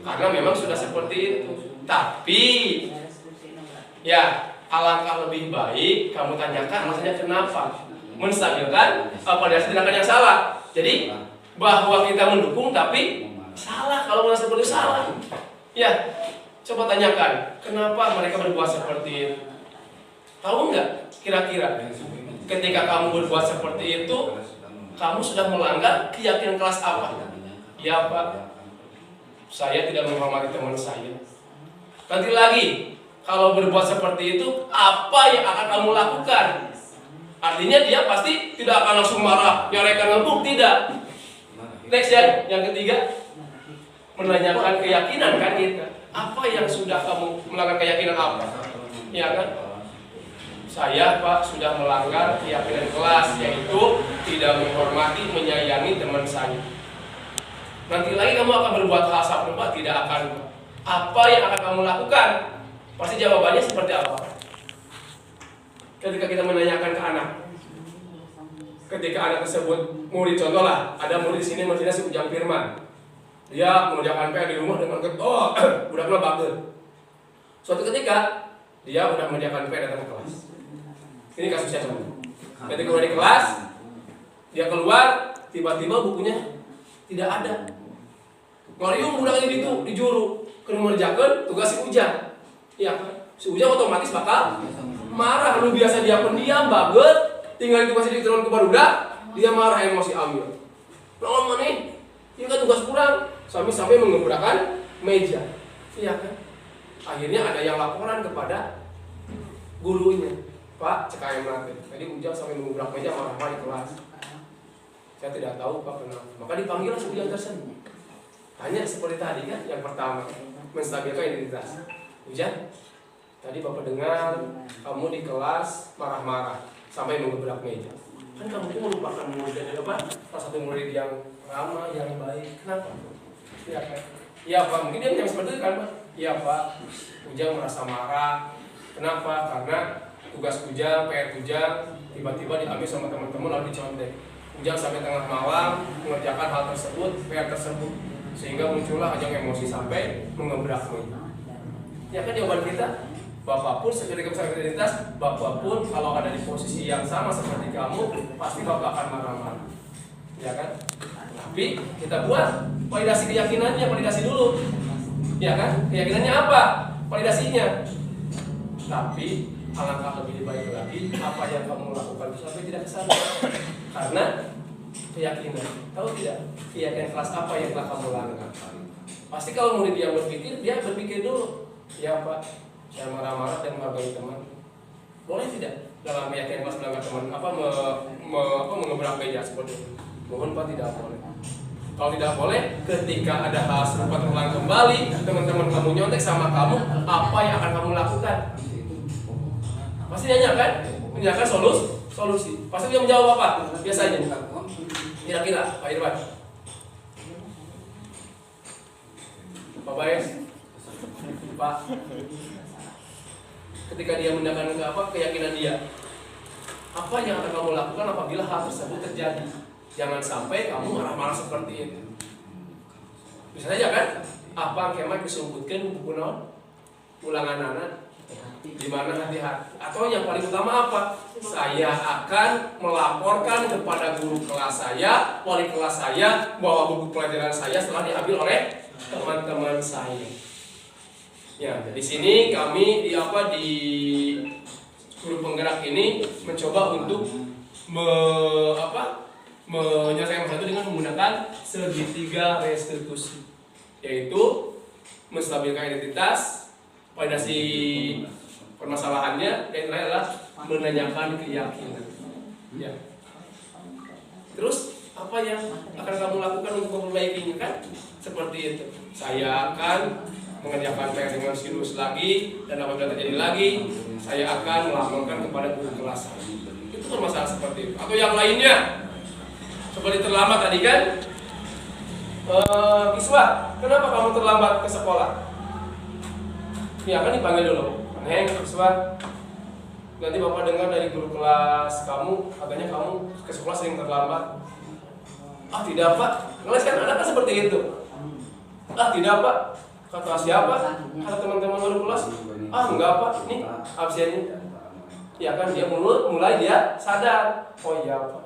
karena memang sudah seperti itu. Tapi ya, alangkah lebih baik kamu tanyakan alasannya kenapa, menstabilkan pada tindakan yang salah. Jadi bahwa kita mendukung tapi salah, kalau merasa seperti salah. Ya, coba tanyakan kenapa mereka berbuat seperti itu. Tahu nggak kira-kira ketika kamu berbuat seperti itu, kamu sudah melanggar keyakinan kelas apa? Ya pak, saya tidak menghormati teman saya. Nanti lagi, kalau berbuat seperti itu, apa yang akan kamu lakukan? Artinya dia pasti tidak akan langsung marah, nyorekan ngebuk, tidak. Next ya, yang ketiga, menanyakan keyakinan kan kita. Apa yang sudah kamu melanggar keyakinan apa? Ya kan? Saya pak sudah melanggar keyakinan kelas, yaitu tidak menghormati, menyayangi teman saya. Nanti lagi kamu akan berbuat hal seperti apa? Tidak akan. Apa yang akan kamu lakukan? Pasti jawabannya seperti apa? Ketika kita menanyakan ke anak, ketika anak tersebut murid, contoh lah, ada murid di sini muridnya si Ujang Firman, dia mengerjakan PR di rumah dengan budaknya bagel. Suatu ketika dia udah mengerjakan PR datang ke kelas. Ini kasusnya contoh. Ketika udah di kelas, dia keluar, tiba-tiba bukunya tidak ada. Ngoriung budaknya di juru, mengerjakan tugas si Ujang. Ya kan? Si Ujang otomatis bakal marah. Lu biasa dia pendiam banget, tinggal tugasnya di turun ke barudak, dia marah, emosi ambil. Lama nih, ini kan tugas kurang, sampai menggebrakan meja. Iya kan? Akhirnya ada yang laporan kepada gurunya. Pak, cek ayam nanti. Tadi Ujang sampai menggebrak meja, marah-marah di kelas. Saya tidak tahu Pak kenapa. Maka dipanggil si Ujang tersebut. Tanya seperti tadi kan, yang pertama, menstabilkan identitas. Ujang, tadi Bapak dengar kamu di kelas marah-marah sampai menggebrak meja. Kan kamu itu merupakan murid dari salah satu murid yang ramah, yang baik. Kenapa? Iya kan? Iya Pak, mungkin dia yang seperti itu kan Pak? Iya Pak, Ujang merasa marah. Kenapa? Karena tugas Ujang, PR Ujang tiba-tiba diambil sama teman-teman lalu dicontek. Ujang sampai tengah malam mengerjakan hal tersebut, PR tersebut, sehingga muncullah Ujang emosi sampai menggebrak meja. Ya kan jawaban kita, Bapak pun seketika besar identitas, Bapak pun kalau ada di posisi yang sama seperti kamu, pasti Bapak akan marah-marah. ya kan? Tapi kita buat validasi keyakinannya, validasi dulu, ya kan? Keyakinannya apa? Validasinya. Tapi alangkah lebih baik lagi apa yang kamu lakukan itu sampai tidak kesana. Karena keyakinan, tahu tidak? Keyakinan kelas apa yang telah kamu lakukan? Pasti kalau murid dia berpikir dulu, ya Pak, saya marah-marah dan menghargai teman. Boleh tidak dalam keyakinan kelas melanggar teman mengebrak meja seperti itu? Mohon Pak, tidak boleh. Kalau tidak boleh, ketika ada hal serupa terulang kembali, teman-teman kamu nyontek sama kamu, apa yang akan kamu lakukan? Pasti nanya kan? Menanyakan solusi. Pasti dia menjawab apa? Biasanya. Kira-kira Pak Irwan. Pak Baes. Pak. Ketika dia menanyakan keyakinan dia, apa yang akan kamu lakukan apabila hal tersebut terjadi? Jangan sampai kamu marah-marah seperti itu. Bisa saja kan? Apa kemat disumputkan buku non? Ulangan anak di mana hati-hati. Atau yang paling utama apa? Saya akan melaporkan kepada guru kelas saya, wali kelas saya, bahwa buku pelajaran saya telah diambil oleh teman-teman saya. Ya, di sini kami di guru penggerak ini mencoba untuk menyelesaikan masalah itu dengan menggunakan segitiga restitusi, yaitu menstabilkan identitas, validasi permasalahannya, dan yang lain adalah menanyakan keyakinan. Ya. Terus apa yang akan kamu lakukan untuk memperbaikinya kan? Seperti itu. Saya akan mengerjakan PR dengan serius lagi, dan apabila terjadi lagi, saya akan melaporkan kepada guru kelas. Itu permasalahan seperti itu. Atau yang lainnya, seperti terlambat tadi kan? Iswa, kenapa kamu terlambat ke sekolah? Ya kan dipanggil dulu. Neng, Iswa, nanti Bapak dengar dari guru kelas kamu, katanya kamu ke sekolah sering terlambat. Ah tidak Pak, ngeles kan anak kan seperti itu. Ah tidak Pak, kata siapa? Kata teman-teman guru kelas. Ah enggak Pak, ini absennya. Ya kan dia mulai dia sadar. Oh iya Pak.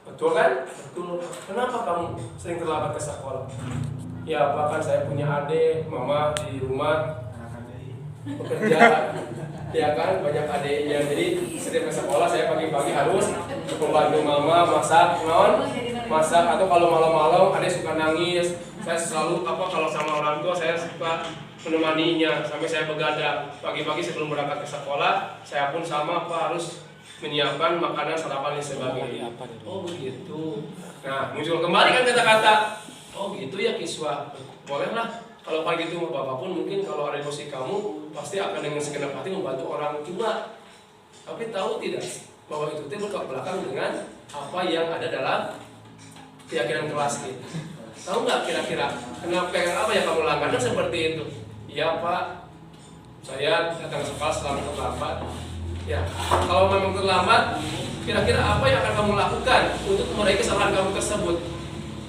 Betul kan? Betul. Kenapa kamu sering terlambat ke sekolah? Ya Pak, kan saya punya adik, mama di rumah bekerja, ya kan banyak adiknya. Jadi setiap ke sekolah saya pagi-pagi harus membantu mama masak, atau kalau malam-malam adik suka nangis. Saya selalu kalau sama orang tua saya suka menemaninya sampai saya begadang. Pagi-pagi sebelum berangkat ke sekolah, saya pun sama harus menyiapkan makanan, sarapan dan sebagainya. Oh begitu. Nah muncul kembali kan kata-kata. Oh gitu ya Kiswa. Bolehlah. Kalau kayak gitu Bapak pun mungkin kalau ada di posisi kamu pasti akan dengan segenap hati membantu orang tua. Tapi tahu tidak bahwa itu bertolak belakang dengan apa yang ada dalam keyakinan kelas kita. Tahu nggak kira-kira kenapa apa yang kamu lakukan seperti itu? Iya Pak, saya datang ke sekolah selalu terlambat. Ya, kalau memang terlambat, kira-kira apa yang akan kamu lakukan untuk memperbaiki kesalahan kamu tersebut?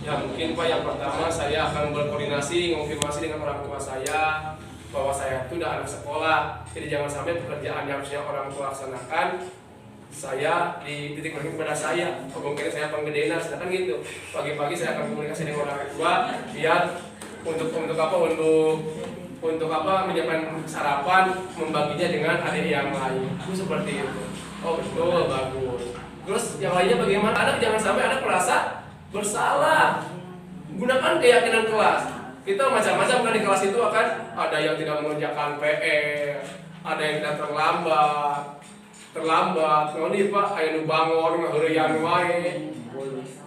Ya mungkin Pak, yang pertama saya akan berkoordinasi, mengonfirmasi dengan orang tua saya bahwa saya itu udah anak sekolah, jadi jangan sampai pekerjaan yang harusnya orang tua laksanakan saya di titik balik kepada saya. Mungkin saya penggedean, sedangkan gitu. Pagi-pagi saya akan komunikasi dengan orang tua biar untuk menyiapkan sarapan, membaginya dengan adik yang lain. Itu seperti itu. Oh betul, bagus. Terus yang lainnya bagaimana? Anak jangan sampai anak merasa bersalah. Gunakan keyakinan kelas. Kita macam-macam kan di kelas itu akan ada yang tidak mengerjakan PR, ada yang tidak terlambat. Nanti Pak, ayo nu bangun ngaheureyan wae.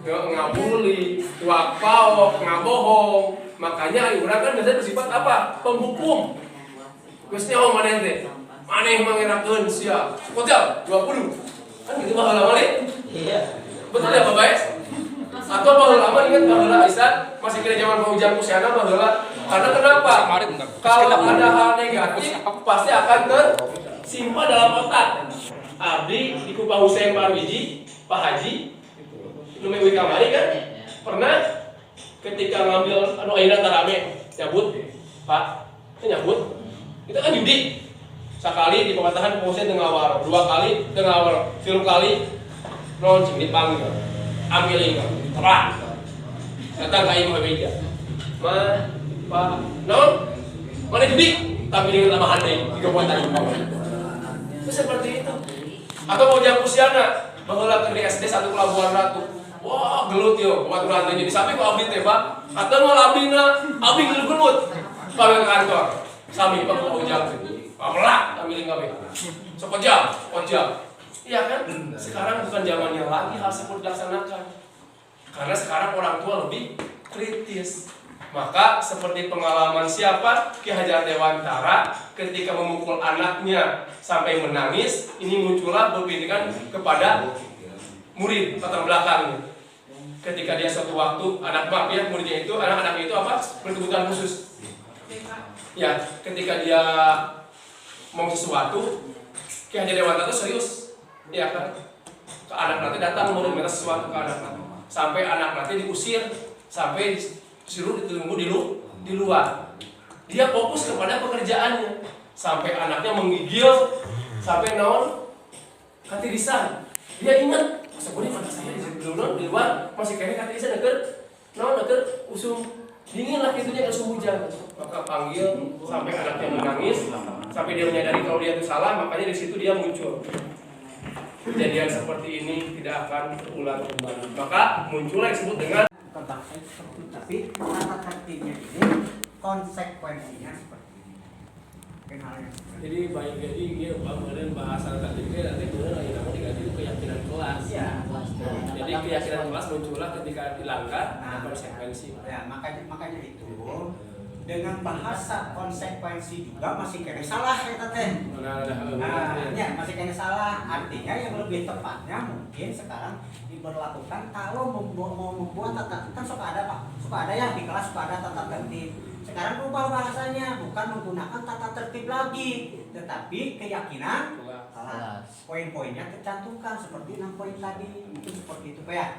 Ngabuli, wakpau, ngabohong. Makanya urang kan biasanya bersifat apa? Penghukum. Geus nyaho maneh teh? Maneh mangerakeun sia. Kotel 20. Kan gitu baheula mah. Iya. Betul ya Bapak Baes? Atau baheula mah ingat baheula Aisyah masih kira zaman Paujan Kusyana baheula. Karena kenapa? Kalau ada hal negatif pasti akan tersimpan dalam otak. Abdi di Kupang Hussein Parwiji, Pak Haji, Lumewi Kamari kan pernah ketika ngambil ayeuna tarame nyabut, Pak, nyabut. Itu kan judi. Sekali di pematahan Hussein teu ngawar, 2 kali teu ngawar, 3 kali non cing dipanggil. Ambil Apa? Datang ke ibu meja. Pak, non, mana judi? Tapi dengan lama handai, 3 bulan tadi. Itu seperti itu. Atau mau jam usiana, baheula ke SD 1 Pelabuhan Ratu. Wah, gelut yo, waktu rantainya di samping kok abdi teh, Pak. Atau mau abdina, abdi gelut-gelut. Panggil ke kantor. Sami Pak mau ujang. Pamelak, kami lingawe. Sekejam. Iya kan? Sekarang bukan zamannya lagi hal seperti dilaksanakan. Karena sekarang orang tua lebih kritis. Maka seperti pengalaman siapa? Ki Hajar Dewantara ketika memukul anaknya sampai menangis, ini muncullah berpindikan kepada murid latar belakangnya. Ketika dia suatu waktu muridnya itu anak-anaknya itu apa? Berkebutuhan khusus. Ya, ketika dia mau sesuatu, Ki Hajar Dewantara itu serius, ya kan? Ke anak nanti datang murid minta sesuatu ke anak nanti, sampai anak nanti diusir, sampai disuruh ditunggu di luar. Dia fokus kepada pekerjaannya, sampai anaknya menggigil, sampai naon katirisan. Dia ingat, sebenarnya anak saya di luar masih kayak katirisan deker usum dingin lah itunya usum hujan. Maka panggil sampai anaknya menangis, sampai dia menyadari kalau dia itu salah, makanya di situ dia muncul. Kejadian seperti ini tidak akan terulang kembali. Maka muncullah yang disebut dengan tapi tata tertibnya ini konsekuensinya seperti ini. jadi baik jadi dia kemudian bahasa tertibnya nanti kemudian lagi nama diganti keyakinan kelas. Ya, jadi keyakinan kelas muncullah ketika dilanggar konsekuensi. Ya, makanya itu dengan bahasa konsekuensi juga masih kena salah ya teh. Ya masih kena salah. Artinya yang lebih tepatnya mungkin sekarang diberlakukan kalau mau membuat tata kan suka ada Pak, suka ada yang di kelas suka ada tata tertib. Sekarang rubah bahasanya, bukan menggunakan tata tertib lagi, tetapi keyakinan kelas. Poin-poinnya tercantumkan seperti 6 poin tadi, mungkin seperti itu Pak ya.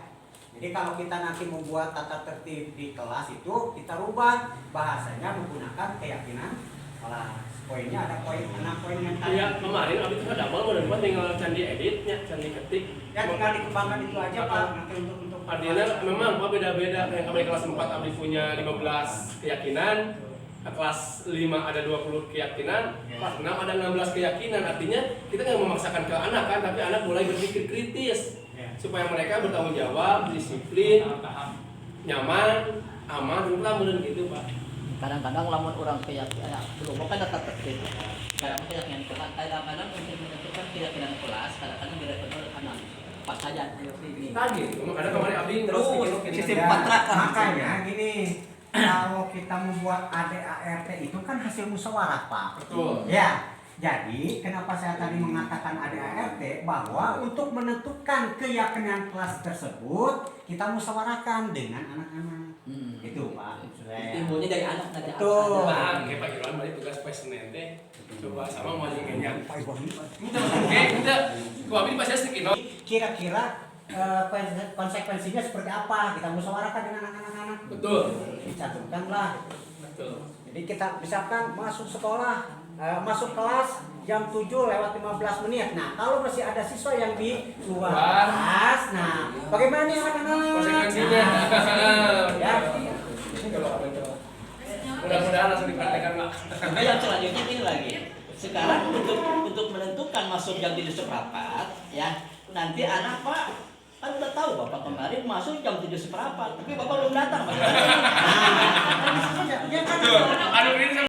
Jadi kalau kita nanti membuat tata tertib di kelas itu kita rubah bahasanya menggunakan keyakinan kelas. Poinnya ada poin 6 poin yang tadi. Iya, kemarin abis itu ada mau udah tinggal candi editnya, candi ketik. Ya tinggal dikembangkan itu aja Pak. Nanti untuk artinya memang Pak beda-beda. Kayak kemarin kelas 4 abdi punya 15 keyakinan. Kelas 5 ada 20 keyakinan, kelas 6 ada 16 keyakinan. Artinya kita nggak memaksakan ke anak kan, tapi anak mulai berpikir kritis supaya mereka bertanggung jawab, disiplin, nyaman, aman, dan gitu Pak. Kadang-kadang lamun orang keyakinan belum kan tetap tertib. Kadang keyakinan kelas, kadang-kadang untuk menentukan keyakinan kelas, kadang-kadang benar-benar karena pas saja ini. Tadi, ada kemarin abdi terus sistem kontrak. Makanya gini, kalau kita membuat ADART itu kan hasil musyawarah Pak. Betul. Ya. Jadi, kenapa saya tadi mengatakan ADART bahwa untuk menentukan keyakinan kelas tersebut kita musyawarahkan dengan anak-anak. Itu Pak. Timbulnya dari anak dari Betul. Pak, kayak Pak Irwan balik tugas presiden teh. Coba sama mau kayaknya. Kita kok abdi pasti sedikit. Kira-kira konsekuensinya seperti apa? Kita musyawarahkan dengan anak-anak. Betul. Dicantumkanlah. Betul. Jadi kita misalkan masuk sekolah, masuk kelas jam 7:15. Nah, kalau masih ada siswa yang di luar kelas, nah bagaimana nih anak-anak? Konsekuensinya. Ya. Mudah-mudahan langsung dipraktekkan Pak. Nah, yang selanjutnya ini lagi. Sekarang untuk menentukan masuk jam 7:15 ya. Nanti anak Pak kan udah tahu Bapak kemarin masuk jam 7:15, tapi Bapak belum datang. Nah, Aduh ini